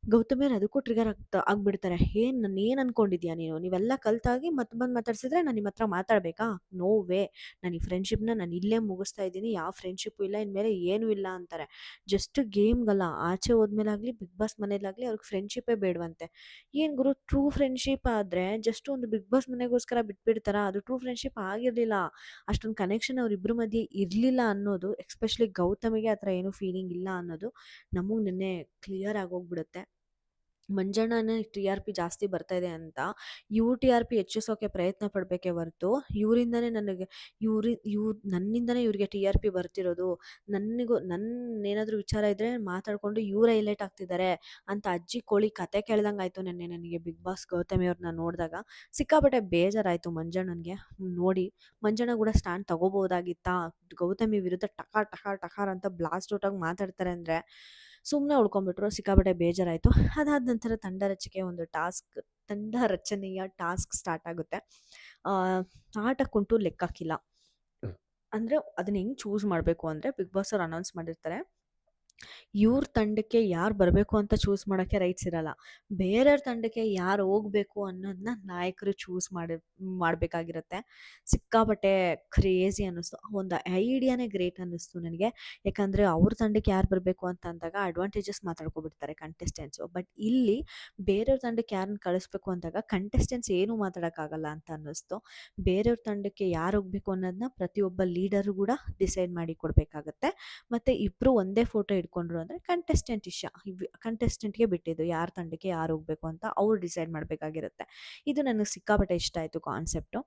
S1: ಗೌತಮಿಯವ್ರು ಅದಕ್ಕೂ ಟ್ರಿಗರ್ ಆಗ್ಬಿಡ್ತಾರೆ. ನಾನು ಏನು ಅನ್ಕೊಂಡಿದ್ಯಾ ನೀನು, ನೀವೆಲ್ಲ ಕಲ್ತಾಗಿ ಮತ್ತೆ ಬಂದು ಮಾತಾಡ್ಸಿದ್ರೆ ನಾನು ನಿಮ್ಮ ಹತ್ರ ಮಾತಾಡಬೇಕಾ? ನೋ ವೇ, ನಾನು ಈ ಫ್ರೆಂಡ್ಶಿಪ್ನ ನಾನು ಇಲ್ಲೇ ಮುಗಿಸ್ತಾ ಇದ್ದೀನಿ, ಯಾವ ಫ್ರೆಂಡ್ಶಿಪ್ಪು ಇಲ್ಲ, ಇನ್ಮೇಲೆ ಏನೂ ಇಲ್ಲ ಅಂತಾರೆ. ಜಸ್ಟ್ ಗೇಮ್ಗಲ್ಲ, ಆಚೆ ಹೋದ್ಮೇಲಾಗಲಿ ಬಿಗ್ ಬಾಸ್ ಮನೇಲಾಗಲಿ ಅವ್ರಿಗೆ ಫ್ರೆಂಡ್ಶಿಪ್ಪೇ ಬೇಡವಂತೆ. ಏನು ಗುರು, ಟ್ರೂ ಫ್ರೆಂಡ್ಶಿಪ್ ಆದರೆ ಜಸ್ಟ್ ಒಂದು ಬಿಗ್ ಬಾಸ್ ಮನೆಗೋಸ್ಕರ ಬಿಟ್ಬಿಡ್ತಾರ? ಅದು ಟ್ರೂ ಫ್ರೆಂಡ್ಶಿಪ್ ಆಗಿರಲಿಲ್ಲ. ಅಷ್ಟೊಂದು ಕನೆಕ್ಷನ್ ಅವರಿಬ್ಬರ ಮಧ್ಯೆ ಇರಲಿಲ್ಲ ಅನ್ನೋದು, ಎಸ್ಪೆಷಲಿ ಗೌತಮಿಗೆ ಆ ಥರ ಏನೂ ಫೀಲಿಂಗ್ ಇಲ್ಲ ಅನ್ನೋದು ನಮಗೆ ನಿನ್ನೆ ಕ್ಲಿಯರ್ ಆಗೋಗ್ಬಿಡುತ್ತೆ. ಮಂಜಣ್ಣನೇ ಟಿ ಆರ್ ಪಿ ಜಾಸ್ತಿ ಬರ್ತಾ ಇದೆ ಅಂತ ಇವ್ರು ಟಿ ಆರ್ ಪಿ ಹೆಚ್ಚಿಸೋಕೆ ಪ್ರಯತ್ನ ಪಡಬೇಕೇ ಹೊರತು, ನನ್ನಿಂದನೇ ಇವ್ರಿಗೆ ಟಿ ಆರ್ ಪಿ ಬರ್ತಿರೋದು, ನನ್ನೇನಾದರೂ ವಿಚಾರ ಇದ್ದರೆ ಮಾತಾಡಿಕೊಂಡು ಇವರೇ ಹೈಲೈಟ್ ಆಗ್ತಿದ್ದಾರೆ ಅಂತ ಅಜ್ಜಿ ಕೋಳಿ ಕತೆ ಕೇಳ್ದಂಗೆ ಆಯಿತು ನೆನ್ನೆ ನನಗೆ ಬಿಗ್ ಬಾಸ್ ಗೌತಮಿ ಅವ್ರನ್ನ ನೋಡಿದಾಗ. ಸಿಕ್ಕಾಪಟ್ಟೆ ಬೇಜಾರಾಯಿತು ಮಂಜಣ್ಣನಿಗೆ ನೋಡಿ. ಮಂಜಣ್ಣ ಕೂಡ ಸ್ಟ್ಯಾಂಡ್ ತಗೋಬೋದಾಗಿತ್ತಾ? ಗೌತಮಿ ವಿರುದ್ಧ ಟಕಾರ್ ಟಕಾರ್ ಟಕಾರ್ ಅಂತ ಬ್ಲಾಸ್ಟ್ ಔಟಾಗಿ ಮಾತಾಡ್ತಾರೆ ಅಂದರೆ ಸುಮ್ಮನೆ ಉಳ್ಕೊಂಡ್ಬಿಟ್ರು. ಸಿಕ್ಕಾಪಟ್ಟೆ ಬೇಜಾರಾಯಿತು. ಅದಾದ ನಂತರ ತಂಡ ರಚನೆಯ ಟಾಸ್ಕ್ ಸ್ಟಾರ್ಟ್ ಆಗುತ್ತೆ. ಆಟಕ್ಕುಂಟು ಲೆಕ್ಕಕ್ಕಿಲ್ಲ. ಅಂದರೆ ಅದನ್ನ ಹೆಂಗೆ ಚೂಸ್ ಮಾಡಬೇಕು ಅಂದರೆ ಬಿಗ್ ಬಾಸ್ ಅವ್ರು ಅನೌನ್ಸ್ ಮಾಡಿರ್ತಾರೆ. ಇವ್ರ ತಂಡಕ್ಕೆ ಯಾರು ಬರಬೇಕು ಅಂತ ಚೂಸ್ ಮಾಡೋಕ್ಕೆ ರೈಟ್ಸ್ ಇರಲ್ಲ. ಬೇರೆಯವ್ರ ತಂಡಕ್ಕೆ ಯಾರು ಹೋಗ್ಬೇಕು ಅನ್ನೋದನ್ನ ನಾಯಕರು ಚೂಸ್ ಮಾಡಬೇಕಾಗಿರುತ್ತೆ. ಸಿಕ್ಕಾಪಟ್ಟೆ ಕ್ರೇಜಿ ಅನ್ನಿಸ್ತು. ಒಂದು ಐಡಿಯಾನೇ ಗ್ರೇಟ್ ಅನ್ನಿಸ್ತು ನನಗೆ. ಯಾಕಂದರೆ ಅವ್ರ ತಂಡಕ್ಕೆ ಯಾರು ಬರಬೇಕು ಅಂತ ಅಂದಾಗ ಅಡ್ವಾಂಟೇಜಸ್ ಮಾತಾಡ್ಕೊಬಿಡ್ತಾರೆ ಕಂಟೆಸ್ಟೆಂಟ್ಸು. ಬಟ್ ಇಲ್ಲಿ ಬೇರೆಯವ್ರ ತಂಡಕ್ಕೆ ಯಾರನ್ನ ಕಳಿಸ್ಬೇಕು ಅಂದಾಗ ಕಂಟೆಸ್ಟೆಂಟ್ಸ್ ಏನೂ ಮಾತಾಡೋಕ್ಕಾಗಲ್ಲ ಅಂತ ಅನ್ನಿಸ್ತು. ಬೇರೆಯವ್ರ ತಂಡಕ್ಕೆ ಯಾರು ಹೋಗ್ಬೇಕು ಅನ್ನೋದನ್ನ ಪ್ರತಿಯೊಬ್ಬ ಲೀಡರು ಕೂಡ ಡಿಸೈಡ್ ಮಾಡಿ ಕೊಡಬೇಕಾಗತ್ತೆ. ಮತ್ತು ಇಬ್ಬರು ಒಂದೇ ಫೋಟೋ ಇಟ್ಕೊಂಡ್ರು ಅಂದರೆ ಕಂಟೆಸ್ಟೆಂಟ್ ಇಷ್ಟ ಕಂಟೆಸ್ಟೆಂಟ್ಗೆ ಬಿಟ್ಟಿದ್ದು ಯಾರ ತಂಡಕ್ಕೆ ಯಾರು ಹೋಗಬೇಕು ಅಂತ ಅವ್ರು ಡಿಸೈಡ್ ಮಾಡಬೇಕಾಗಿರುತ್ತೆ. ಇದು ನನಗೆ ಸಿಕ್ಕಾಪಟ್ಟೆ ಇಷ್ಟ ಆಯಿತು ಕಾನ್ಸೆಪ್ಟು.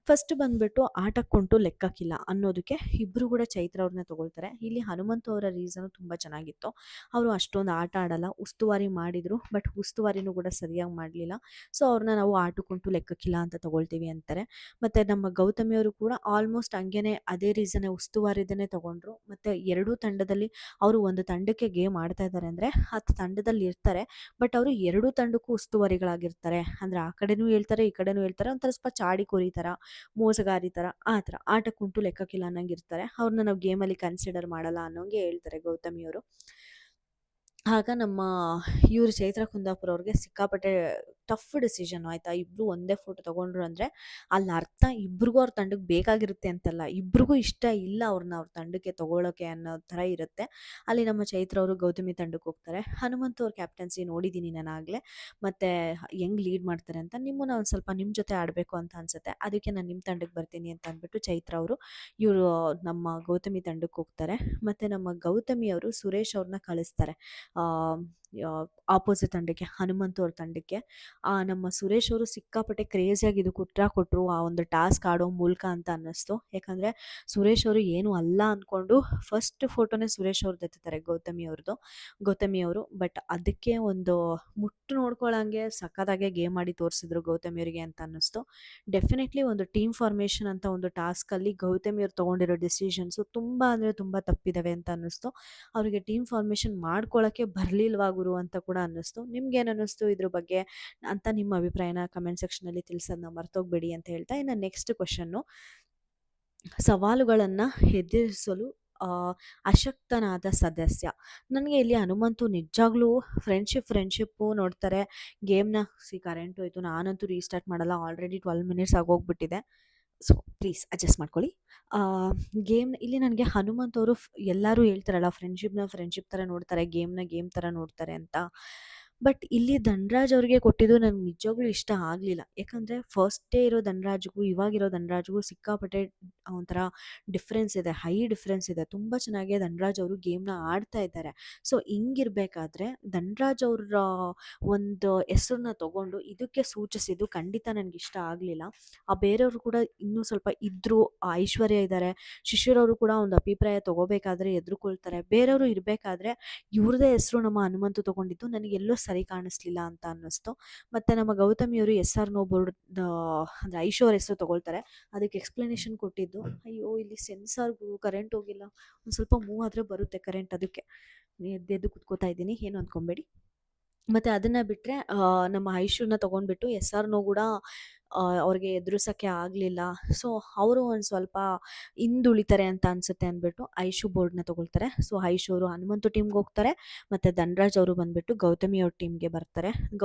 S1: ಫಸ್ಟ್ ಬಂದುಬಿಟ್ಟು ಆಟಕ್ಕುಂಟು ಲೆಕ್ಕಕ್ಕಿಲ್ಲ ಅನ್ನೋದಕ್ಕೆ ಇಬ್ಬರು ಕೂಡ ಚೈತ್ರ ಅವ್ರನ್ನ ತೊಗೊಳ್ತಾರೆ. ಇಲ್ಲಿ ಹನುಮಂತು ಅವರ ರೀಸನು ತುಂಬ ಚೆನ್ನಾಗಿತ್ತು. ಅವರು ಅಷ್ಟೊಂದು ಆಟ ಆಡಲ್ಲ, ಉಸ್ತುವಾರಿ ಮಾಡಿದರು, ಬಟ್ ಉಸ್ತುವಾರಿನೂ ಕೂಡ ಸರಿಯಾಗಿ ಮಾಡಲಿಲ್ಲ. ಸೊ ಅವ್ರನ್ನ ನಾವು ಆಟಕ್ಕುಂಟು ಲೆಕ್ಕಕ್ಕಿಲ್ಲ ಅಂತ ತೊಗೊಳ್ತೀವಿ ಅಂತಾರೆ. ಮತ್ತು ನಮ್ಮ ಗೌತಮಿಯವರು ಕೂಡ ಆಲ್ಮೋಸ್ಟ್ ಹಂಗೇನೆ ಅದೇ ರೀಸನ್ನೇ ಉಸ್ತುವಾರಿದನ್ನೇ ತೊಗೊಂಡ್ರು. ಮತ್ತು ಎರಡೂ ತಂಡದಲ್ಲಿ ಅವರು ಒಂದು ತಂಡಕ್ಕೆ ಗೇಮ್ ಆಡ್ತಾ ಇದ್ದಾರೆ ಅಂದರೆ ಆ ತಂಡದಲ್ಲಿ ಇರ್ತಾರೆ, ಬಟ್ ಅವರು ಎರಡೂ ತಂಡಕ್ಕೂ ಉಸ್ತುವಾರಿಗಳಾಗಿರ್ತಾರೆ. ಅಂದರೆ ಆ ಕಡೆನೂ ಹೇಳ್ತಾರೆ, ಈ ಕಡೆನೂ ಹೇಳ್ತಾರೆ, ಒಂಥರ ಸ್ವಲ್ಪ ಚಾಡಿ ಕೋರಿ ಥರ, ಮೋಸಗಾರಿ ಥರ, ಆ ಥರ ಆಟಕ್ಕುಂಟು ಲೆಕ್ಕಕ್ಕಿಲ್ಲ ಅನ್ನಂಗೆ ಇರ್ತಾರೆ. ಅವ್ರನ್ನ ನಾವು ಗೇಮಲ್ಲಿ ಕನ್ಸಿಡರ್ ಮಾಡಲ್ಲ ಅನ್ನೋಂಗೆ ಹೇಳ್ತಾರೆ ಗೌತಮಿಯವರು. ಆಗ ನಮ್ಮ ಇವರು ಚೈತ್ರ ಕುಂದಾಪುರ ಅವ್ರಿಗೆ ಸಿಕ್ಕಾಪಟ್ಟೆ ಟಫ್ ಡಿಸಿಷನ್ ಆಯಿತಾ. ಇಬ್ಬರು ಒಂದೇ ಫೋಟೋ ತೊಗೊಂಡ್ರು ಅಂದರೆ ಅಲ್ಲಿ ಅರ್ಥ ಇಬ್ರಿಗೂ ಅವ್ರ ತಂಡಕ್ಕೆ ಬೇಕಾಗಿರುತ್ತೆ ಅಂತಲ್ಲ, ಇಬ್ರಿಗೂ ಇಷ್ಟ ಇಲ್ಲ ಅವ್ರನ್ನ ಅವ್ರ ತಂಡಕ್ಕೆ ತೊಗೊಳೋಕೆ ಅನ್ನೋ ಥರ ಇರುತ್ತೆ. ಅಲ್ಲಿ ನಮ್ಮ ಚೈತ್ರ ಅವರು ಗೌತಮಿ ತಂಡಕ್ಕೆ ಹೋಗ್ತಾರೆ. ಹನುಮಂತು ಅವ್ರ ಕ್ಯಾಪ್ಟನ್ಸಿ ನೋಡಿದ್ದೀನಿ ನಾನು ಆಗಲೇ, ಮತ್ತು ಹೆಂಗೆ ಲೀಡ್ ಮಾಡ್ತಾರೆ ಅಂತ. ನಿಮ್ಮನ್ನು ಒಂದು ಸ್ವಲ್ಪ ನಿಮ್ಮ ಜೊತೆ ಆಡಬೇಕು ಅಂತ ಅನಿಸುತ್ತೆ, ಅದಕ್ಕೆ ನಾನು ನಿಮ್ಮ ತಂಡಕ್ಕೆ ಬರ್ತೀನಿ ಅಂತ ಅಂದ್ಬಿಟ್ಟು ಚೈತ್ರ ಅವರು ಇವರು ನಮ್ಮ ಗೌತಮಿ ತಂಡಕ್ಕೆ ಹೋಗ್ತಾರೆ. ಮತ್ತು ನಮ್ಮ ಗೌತಮಿಯವರು ಸುರೇಶ್ ಅವ್ರನ್ನ ಕಳಿಸ್ತಾರೆ ಆಪೋಸಿಟ್ ತಂಡಕ್ಕೆ, ಹನುಮಂತು ಅವ್ರ ತಂಡಕ್ಕೆ. ನಮ್ಮ ಸುರೇಶ್ ಅವರು ಸಿಕ್ಕಾಪಟ್ಟೆ ಕ್ರೇಜಿಯಾಗಿ ಇದು ಕೊಟ್ಟರು ಆ ಒಂದು ಟಾಸ್ಕ್ ಆಡೋ ಮೂಲಕ ಅಂತ ಅನ್ನಿಸ್ತು. ಯಾಕಂದರೆ ಸುರೇಶ್ ಅವರು ಏನೂ ಅಲ್ಲ ಅಂದ್ಕೊಂಡು ಫಸ್ಟ್ ಫೋಟೋನೇ ಸುರೇಶ್ ಅವ್ರದ್ದು ಎತ್ತುತ್ತಾರೆ, ಗೌತಮಿಯವರು. ಬಟ್ ಅದಕ್ಕೆ ಒಂದು ಮುಟ್ಟು ನೋಡ್ಕೊಳ್ಳೋಂಗೆ ಸಖತ್ತಾಗೆ ಗೇಮ್ ಆಡಿ ತೋರಿಸಿದ್ರು ಗೌತಮಿಯವರಿಗೆ ಅಂತ ಅನ್ನಿಸ್ತು. ಡೆಫಿನೆಟ್ಲಿ ಒಂದು ಟೀಮ್ ಫಾರ್ಮೇಷನ್ ಅಂತ ಒಂದು ಟಾಸ್ಕಲ್ಲಿ ಗೌತಮಿಯವ್ರು ತೊಗೊಂಡಿರೋ ಡಿಸಿಷನ್ಸು ತುಂಬ ಅಂದರೆ ತುಂಬ ತಪ್ಪಿದ್ದಾವೆ ಅಂತ ಅನ್ನಿಸ್ತು. ಅವರಿಗೆ ಟೀಮ್ ಫಾರ್ಮೇಷನ್ ಮಾಡ್ಕೊಳ್ಳೋಕ್ಕೆ ಬರಲಿಲ್ವಾ ಗುರು ಅಂತ ಕೂಡ ಅನ್ನಿಸ್ತು. ನಿಮ್ಗೇನು ಅನ್ನಿಸ್ತು ಇದ್ರ ಬಗ್ಗೆ ಅಂತ ನಿಮ್ಮ ಅಭಿಪ್ರಾಯನ ಕಮೆಂಟ್ ಸೆಕ್ಷನಲ್ಲಿ ತಿಳಿಸೋದನ್ನ ಮರ್ತೋಗ್ಬೇಡಿ ಅಂತ ಹೇಳ್ತಾ, ಇನ್ನು ನೆಕ್ಸ್ಟ್ ಕ್ವಶನ್ನು, ಸವಾಲುಗಳನ್ನು ಎದುರಿಸಲು ಅಶಕ್ತನಾದ ಸದಸ್ಯ. ನನಗೆ ಇಲ್ಲಿ ಹನುಮಂತು ನಿಜವಾಗ್ಲೂ ಫ್ರೆಂಡ್ಶಿಪ್ಪು ನೋಡ್ತಾರೆ. ಗೇಮ್ನ ಕರೆಂಟ್ ಹೋಯಿತು, ನಾನಂತೂ ರೀಸ್ಟಾರ್ಟ್ ಮಾಡಲ್ಲ, ಆಲ್ರೆಡಿ 12 ಮಿನಿಟ್ಸ್ ಆಗೋಗ್ಬಿಟ್ಟಿದೆ. ಸೊ ಪ್ಲೀಸ್ ಅಡ್ಜಸ್ಟ್ ಮಾಡ್ಕೊಳ್ಳಿ. ಗೇಮ್ ಇಲ್ಲಿ ನನಗೆ ಹನುಮಂತವರು ಎಲ್ಲರೂ ಹೇಳ್ತಾರಲ್ಲ ಫ್ರೆಂಡ್ಶಿಪ್ ಥರ ನೋಡ್ತಾರೆ, ಗೇಮ್ನ ಗೇಮ್ ಥರ ನೋಡ್ತಾರೆ ಅಂತ. ಬಟ್ ಇಲ್ಲಿ ಧನ್ರಾಜ್ ಅವ್ರಿಗೆ ಕೊಟ್ಟಿದ್ದು ನನಗೆ ನಿಜವಾಗ್ಲೂ ಇಷ್ಟ ಆಗಲಿಲ್ಲ. ಯಾಕಂದರೆ ಫಸ್ಟ್ ಡೇ ಇರೋ ಧನ್ರಾಜ್ಗೂ ಇವಾಗಿರೋ ಧನ್ರಾಜ್ಗೂ ಸಿಕ್ಕಾಪಟ್ಟೆ ಒಂಥರ ಡಿಫ್ರೆನ್ಸ್ ಇದೆ, ಹೈ ಡಿಫ್ರೆನ್ಸ್ ಇದೆ. ತುಂಬ ಚೆನ್ನಾಗಿ ಧನ್ರಾಜ್ ಅವರು ಗೇಮ್ನ ಆಡ್ತಾ ಇದ್ದಾರೆ. ಸೊ ಹಿಂಗಿರಬೇಕಾದ್ರೆ ಧನ್ರಾಜ್ ಅವರ ಒಂದು ಹೆಸರನ್ನ ತೊಗೊಂಡು ಇದಕ್ಕೆ ಸೂಚಿಸಿದ್ದು ಖಂಡಿತ ನನಗೆ ಇಷ್ಟ ಆಗಲಿಲ್ಲ. ಬೇರೆಯವರು ಕೂಡ ಇನ್ನೂ ಸ್ವಲ್ಪ ಇದ್ದರು, ಐಶ್ವರ್ಯ ಇದ್ದಾರೆ, ಶಿಶಿರವರು ಕೂಡ ಒಂದು ಅಭಿಪ್ರಾಯ ತೊಗೋಬೇಕಾದ್ರೆ ಎದುರುಕೊಳ್ತಾರೆ. ಬೇರೆಯವರು ಇರಬೇಕಾದ್ರೆ ಇವ್ರದೇ ಹೆಸರು ನಮ್ಮ ಹನುಮಂತು ತೊಗೊಂಡಿದ್ದು ನನಗೆಲ್ಲೋ ಸರಿ ಕಾಣಿಸ್ಲಿಲ್ಲ ಅಂತ ಅನ್ನಿಸ್ತು. ಮತ್ತು ನಮ್ಮ ಗೌತಮಿಯವರು SR ನೋ ಬೋರ್ಡ್ ಅಂದರೆ ಐಶು ಅವ್ರ ಹೆಸರು ತೊಗೊಳ್ತಾರೆ. ಅದಕ್ಕೆ ಎಕ್ಸ್ಪ್ಲನೇಷನ್ ಕೊಟ್ಟಿದ್ದು, ಅಯ್ಯೋ ಇಲ್ಲಿ ಸೆನ್ಸಾರ್ಗೂ ಕರೆಂಟ್ ಹೋಗಿಲ್ಲ, ಒಂದು ಸ್ವಲ್ಪ ಮೂವ್ ಆದರೆ ಬರುತ್ತೆ ಕರೆಂಟ್, ಅದಕ್ಕೆ ಎದ್ದು ಕುತ್ಕೋತಾ ಇದ್ದೀನಿ, ಏನು ಅಂದ್ಕೊಬೇಡಿ. ಮತ್ತು ಅದನ್ನು ಬಿಟ್ಟರೆ ನಮ್ಮ ಐಶುನ ತೊಗೊಂಡ್ಬಿಟ್ಟು SR ನೋ ಕೂಡ ಅವ್ರಿಗೆ ಎದುರಿಸೋಕ್ಕೆ ಆಗಲಿಲ್ಲ. ಸೊ ಅವರು ಒಂದು ಸ್ವಲ್ಪ ಹಿಂದುಳಿತಾರೆ ಅಂತ ಅನಿಸುತ್ತೆ ಅಂದ್ಬಿಟ್ಟು ಐಶು ಬೋರ್ಡ್ನ ತೊಗೊಳ್ತಾರೆ. ಸೊ ಐಶು ಅವರು ಹನುಮಂತು ಟೀಮ್ಗೆ ಹೋಗ್ತಾರೆ, ಮತ್ತು ಧನ್ರಾಜ್ ಅವರು ಬಂದುಬಿಟ್ಟು ಗೌತಮಿ ಅವ್ರ ಟೀಮ್ಗೆ ಬರ್ತಾರೆ.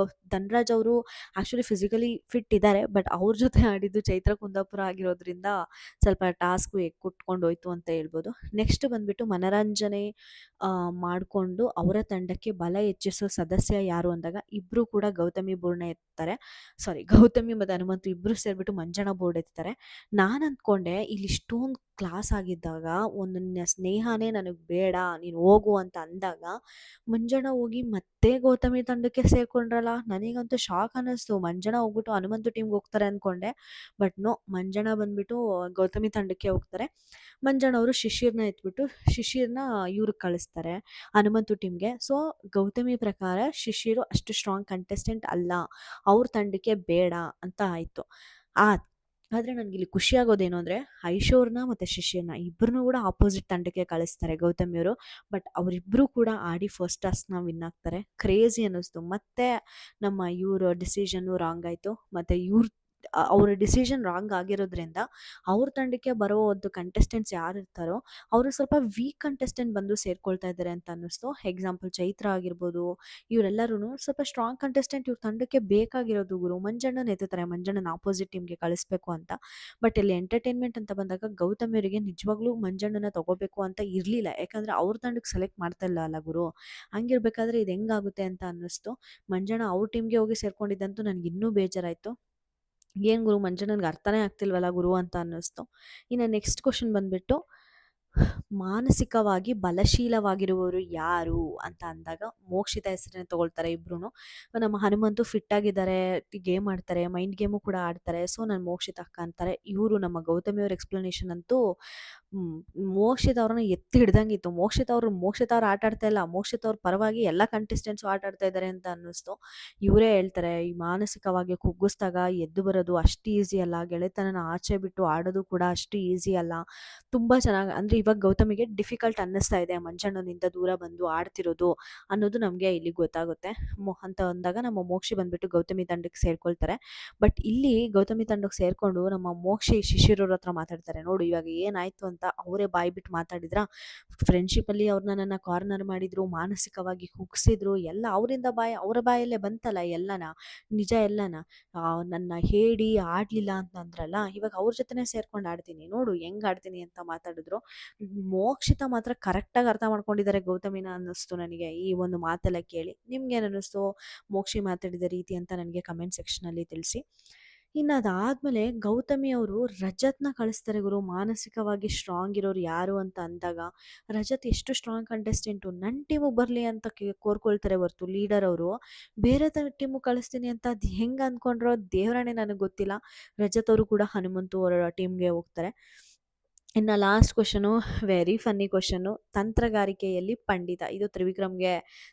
S1: ಧನ್ರಾಜ್ ಅವರು ಆ್ಯಕ್ಚುಲಿ ಫಿಸಿಕಲಿ ಫಿಟ್ ಇದ್ದಾರೆ, ಬಟ್ ಅವ್ರ ಜೊತೆ ಆಡಿದ್ದು ಚೈತ್ರ ಕುಂದಾಪುರ ಆಗಿರೋದ್ರಿಂದ ಸ್ವಲ್ಪ ಟಾಸ್ಕು ಕೊಟ್ಕೊಂಡೋಯ್ತು ಅಂತ ಹೇಳ್ಬೋದು. ನೆಕ್ಸ್ಟ್ ಬಂದುಬಿಟ್ಟು ಮನರಂಜನೆ ಮಾಡಿಕೊಂಡು ಅವರ ತಂಡಕ್ಕೆ ಬಲ ಹೆಚ್ಚಿಸೋ ಸದಸ್ಯ ಯಾರು ಅಂದಾಗ ಇಬ್ಬರು ಕೂಡ ಗೌತಮಿ ಬೋರ್ಡ್ನ ಎತ್ತಾರೆ. ಗೌತಮಿ ಮತ್ತು ಹನುಮಂತು ಇಬ್ಬರು ಸೇರಿಬಿಟ್ಟು ಮಂಜಣ್ಣ ಬೋರ್ಡ್ ಎತ್ತಾರೆ. ನಾನು ಅಂದ್ಕೊಂಡೆ ಇಲ್ಲಿ ಇಷ್ಟೊಂದು ಕ್ಲಾಸ್ ಆಗಿದ್ದಾಗ ಒಂದು ಸ್ನೇಹನೇ ನನಗೆ ಬೇಡ, ನೀನು ಹೋಗು ಅಂತ ಅಂದಾಗ ಮಂಜಣ್ಣ ಹೋಗಿ ಮತ್ತೆ ಗೌತಮಿ ತಂಡಕ್ಕೆ ಸೇರಿಕೊಂಡ್ರಲ್ಲ. ನನಗಂತೂ ಶಾಕ್ ಅನ್ನಿಸ್ತು. ಮಂಜಣ್ಣ ಹೋಗ್ಬಿಟ್ಟು ಹನುಮಂತು ಟೀಮ್ಗೆ ಹೋಗ್ತಾರೆ ಅಂದ್ಕೊಂಡೆ, ಬಟ್ ನೋ, ಮಂಜಣ್ಣ ಬಂದುಬಿಟ್ಟು ಗೌತಮಿ ತಂಡಕ್ಕೆ ಹೋಗ್ತಾರೆ. ಮಂಜಣ್ಣ ಅವರು ಶಿಶಿರ್ನ ಇವ್ರಿಗೆ ಕಳಿಸ್ತಾರೆ, ಹನುಮಂತು ಟೀಮ್ಗೆ. ಸೊ ಗೌತಮಿ ಪ್ರಕಾರ ಶಿಶಿರು ಅಷ್ಟು ಸ್ಟ್ರಾಂಗ್ ಕಂಟೆಸ್ಟೆಂಟ್ ಅಲ್ಲ, ಅವ್ರ ತಂಡಕ್ಕೆ ಬೇಡ ಅಂತ ಆಯಿತು. ಆದರೆ ನನಗಿಲ್ಲಿ ಖುಷಿಯಾಗೋದೇನು ಅಂದರೆ ಐಶೋರ್ನ ಮತ್ತು ಶಿಶಿರ್ನ ಇಬ್ಬರನ್ನೂ ಕೂಡ ಆಪೋಸಿಟ್ ತಂಡಕ್ಕೆ ಕಳಿಸ್ತಾರೆ ಗೌತಮಿಯವರು. ಬಟ್ ಅವರಿಬ್ಬರೂ ಕೂಡ ಆಡಿ ಫಸ್ಟ್ ಟಾಸ್ಕ್ನ ವಿನ್ ಆಗ್ತಾರೆ. ಕ್ರೇಜಿ ಅನ್ನಿಸ್ತು. ಮತ್ತು ನಮ್ಮ ಇವ್ರ ಡಿಸಿಷನ್ನು ರಾಂಗ್ ಆಯಿತು, ಮತ್ತು ಅವ್ರ ಡಿಸಿಷನ್ ರಾಂಗ್ ಆಗಿರೋದ್ರಿಂದ ಅವ್ರ ತಂಡಕ್ಕೆ ಬರೋ ಒಂದು ಕಂಟೆಸ್ಟೆಂಟ್ಸ್ ಯಾರಿರ್ತಾರೋ ಅವರು ಸ್ವಲ್ಪ ವೀಕ್ ಕಂಟೆಸ್ಟೆಂಟ್ ಬಂದು ಸೇರ್ಕೊಳ್ತಾ ಇದ್ದಾರೆ ಅಂತ ಅನ್ನಿಸ್ತು. ಎಕ್ಸಾಂಪಲ್ ಚೈತ್ರ ಆಗಿರ್ಬೋದು, ಇವರೆಲ್ಲರೂ ಸ್ವಲ್ಪ ಸ್ಟ್ರಾಂಗ್ ಕಂಟೆಸ್ಟೆಂಟ್ ಇವ್ರ ತಂಡಕ್ಕೆ ಬೇಕಾಗಿರೋದು ಗುರು. ಮಂಜಣ್ಣನ ಎತ್ತುತ್ತಾರೆ, ಮಂಜಣ್ಣನ ಆಪೋಸಿಟ್ ಟೀಮ್ಗೆ ಕಳಿಸ್ಬೇಕು ಅಂತ. ಬಟ್ ಇಲ್ಲಿ ಎಂಟರ್ಟೈನ್ಮೆಂಟ್ ಅಂತ ಬಂದಾಗ ಗೌತಮ್ ಅವರಿಗೆ ನಿಜವಾಗ್ಲೂ ಮಂಜಣ್ಣನ ತಗೋಬೇಕು ಅಂತ ಇರಲಿಲ್ಲ, ಯಾಕಂದ್ರೆ ಅವ್ರ ತಂಡಕ್ಕೆ ಸೆಲೆಕ್ಟ್ ಮಾಡ್ತಾ ಇಲ್ಲ ಅಲ್ಲ ಗುರು. ಹಂಗಿರ್ಬೇಕಾದ್ರೆ ಇದು ಹೆಂಗಾಗುತ್ತೆ ಅಂತ ಅನ್ನಿಸ್ತು. ಮಂಜಣ್ಣ ಅವ್ರ ಟೀಮ್ಗೆ ಹೋಗಿ ಸೇರ್ಕೊಂಡಿದ್ದಂತೂ ನನಗೆ ಇನ್ನೂ ಬೇಜಾರಾಯಿತು. ಏನು ಗುರು ಮಂಜಣ್ಣನಿಗೆ ಅರ್ಥನೇ ಆಗ್ತಿಲ್ವಲ್ಲ ಗುರು ಅಂತ ಅನ್ನಿಸ್ತು. ಇನ್ನು ನೆಕ್ಸ್ಟ್ ಕ್ವಶನ್ ಬಂದ್ಬಿಟ್ಟು, ಮಾನಸಿಕವಾಗಿ ಬಲಶೀಲವಾಗಿರುವವರು ಯಾರು ಅಂತ ಅಂದಾಗ ಮೋಕ್ಷಿತ ಹೆಸರನ್ನೇ ತಗೊಳ್ತಾರೆ ಇಬ್ರು. ನಮ್ಮ ಹನುಮಂತು ಫಿಟ್ ಆಗಿದ್ದಾರೆ, ಗೇಮ್ ಆಡ್ತಾರೆ, ಮೈಂಡ್ ಗೇಮು ಕೂಡ ಆಡ್ತಾರೆ, ಸೊ ನಾನು ಮೋಕ್ಷಿತ ಅಕ್ಕ ಅಂತಾರೆ. ಇವರು ನಮ್ಮ ಗೌತಮಿ ಅವ್ರ ಎಕ್ಸ್ಪ್ಲನೇಷನ್ ಅಂತೂ ಮೋಕ್ಷಿತ ಅವ್ರನ್ನ ಎತ್ತಿ ಹಿಡ್ದಂಗಿತ್ತು. ಮೋಕ್ಷಿತ ಅವ್ರು ಆಟ ಆಡ್ತಾ ಇಲ್ಲ, ಮೋಕ್ಷಿತ ಅವ್ರ ಪರವಾಗಿ ಎಲ್ಲ ಕಂಟೆಸ್ಟೆಂಟ್ಸು ಆಟ ಆಡ್ತಾ ಇದ್ದಾರೆ ಅಂತ ಅನ್ನಿಸ್ತು. ಇವರೇ ಹೇಳ್ತಾರೆ, ಈ ಮಾನಸಿಕವಾಗಿ ಕುಗ್ಗಿಸ್ದಾಗ ಎದ್ದು ಬರೋದು ಅಷ್ಟು ಈಸಿ ಅಲ್ಲ, ಗೆಳೆತನನ ಆಚೆ ಬಿಟ್ಟು ಆಡೋದು ಕೂಡ ಅಷ್ಟು ಈಸಿ ಅಲ್ಲ. ತುಂಬ ಚೆನ್ನಾಗಿ ಅಂದರೆ ಇವಾಗ ಗೌತಮಿಗೆ ಡಿಫಿಕಲ್ಟ್ ಅನ್ನಿಸ್ತಾ ಇದೆ ಮಂಜಣ್ಣನಿಂದ ದೂರ ಬಂದು ಆಡ್ತಿರೋದು ಅನ್ನೋದು ನಮಗೆ ಇಲ್ಲಿ ಗೊತ್ತಾಗುತ್ತೆ. ಅಂತ ಅಂದಾಗ ನಮ್ಮ ಮೋಕ್ಷಿ ಬಂದ್ಬಿಟ್ಟು ಗೌತಮಿ ತಂಡಕ್ಕೆ ಸೇರ್ಕೊಳ್ತಾರೆ. ಬಟ್ ಇಲ್ಲಿ ಗೌತಮಿ ತಂಡಕ್ಕೆ ಸೇರ್ಕೊಂಡು ನಮ್ಮ ಮೋಕ್ಷಿ ಶಿಶಿರವ್ರ ಹತ್ರ ಮಾತಾಡ್ತಾರೆ. ನೋಡು ಇವಾಗ ಏನಾಯ್ತು ಅಂತ ಅವರೇ ಬಾಯಿ ಬಿಟ್ಟು ಮಾತಾಡಿದ್ರ, ಫ್ರೆಂಡ್ಶಿಪ್ಪಲ್ಲಿ ಅವ್ರನ್ನ ನನ್ನ ಕಾರ್ನರ್ ಮಾಡಿದ್ರು, ಮಾನಸಿಕವಾಗಿ ಕುಗ್ಸಿದ್ರು, ಎಲ್ಲ ಅವರ ಬಾಯಲ್ಲೇ ಬಂತಲ್ಲ ಎಲ್ಲನ, ನಿಜ ಎಲ್ಲನ. ನನ್ನ ಹೇಳಿ ಆಡ್ಲಿಲ್ಲ ಅಂತ ಅಂದ್ರಲ್ಲ, ಇವಾಗ ಅವ್ರ ಜೊತೆನೆ ಸೇರ್ಕೊಂಡು ಆಡ್ತೀನಿ, ನೋಡು ಹೆಂಗ್ ಆಡ್ತೀನಿ ಅಂತ ಮಾತಾಡಿದ್ರು. ಮೋಕ್ಷಿತ ಮಾತ್ರ ಕರೆಕ್ಟಾಗಿ ಅರ್ಥ ಮಾಡ್ಕೊಂಡಿದ್ದಾರೆ ಗೌತಮಿನ ಅನ್ನಿಸ್ತು ನನಗೆ ಈ ಒಂದು ಮಾತೆಲ್ಲ ಕೇಳಿ. ನಿಮ್ಗೇನು ಅನ್ನಿಸ್ತು ಮೋಕ್ಷಿ ಮಾತಾಡಿದ ರೀತಿ ಅಂತ ನನಗೆ ಕಮೆಂಟ್ ಸೆಕ್ಷನಲ್ಲಿ ತಿಳಿಸಿ. ಇನ್ನು ಅದಾದಮೇಲೆ ಗೌತಮಿ ಅವರು ರಜತ್ನ ಕಳಿಸ್ತಾರೆ ಗುರು. ಮಾನಸಿಕವಾಗಿ ಸ್ಟ್ರಾಂಗ್ ಇರೋರು ಯಾರು ಅಂತ ಅಂದಾಗ ರಜತ್ ಎಷ್ಟು ಸ್ಟ್ರಾಂಗ್ ಕಂಟೆಸ್ಟೆಂಟು, ನನ್ನ ಟೀಮಿಗೆ ಬರಲಿ ಅಂತ ಕೋರ್ಕೊಳ್ತಾರೆ ಹೊರ್ತು ಲೀಡರ್ ಅವರು ಬೇರೆ ಟೀಮಿಗೆ ಕಳಿಸ್ತೀನಿ ಅಂತ ಅದು ಹೆಂಗೆ ಅಂದ್ಕೊಂಡ್ರೋ ದೇವರಾಣೆ ನನಗೆ ಗೊತ್ತಿಲ್ಲ. ರಜತ್ ಅವರು ಕೂಡ ಹನುಮಂತು ಅವರ ಟೀಮ್ಗೆ ಹೋಗ್ತಾರೆ. ಇನ್ನು last question, very funny question, ತಂತ್ರಗಾರಿಕೆಯಲ್ಲಿ ಪಂಡಿತ. ಇದು ತ್ರಿವಿಕ್ರಮ್ಗೆ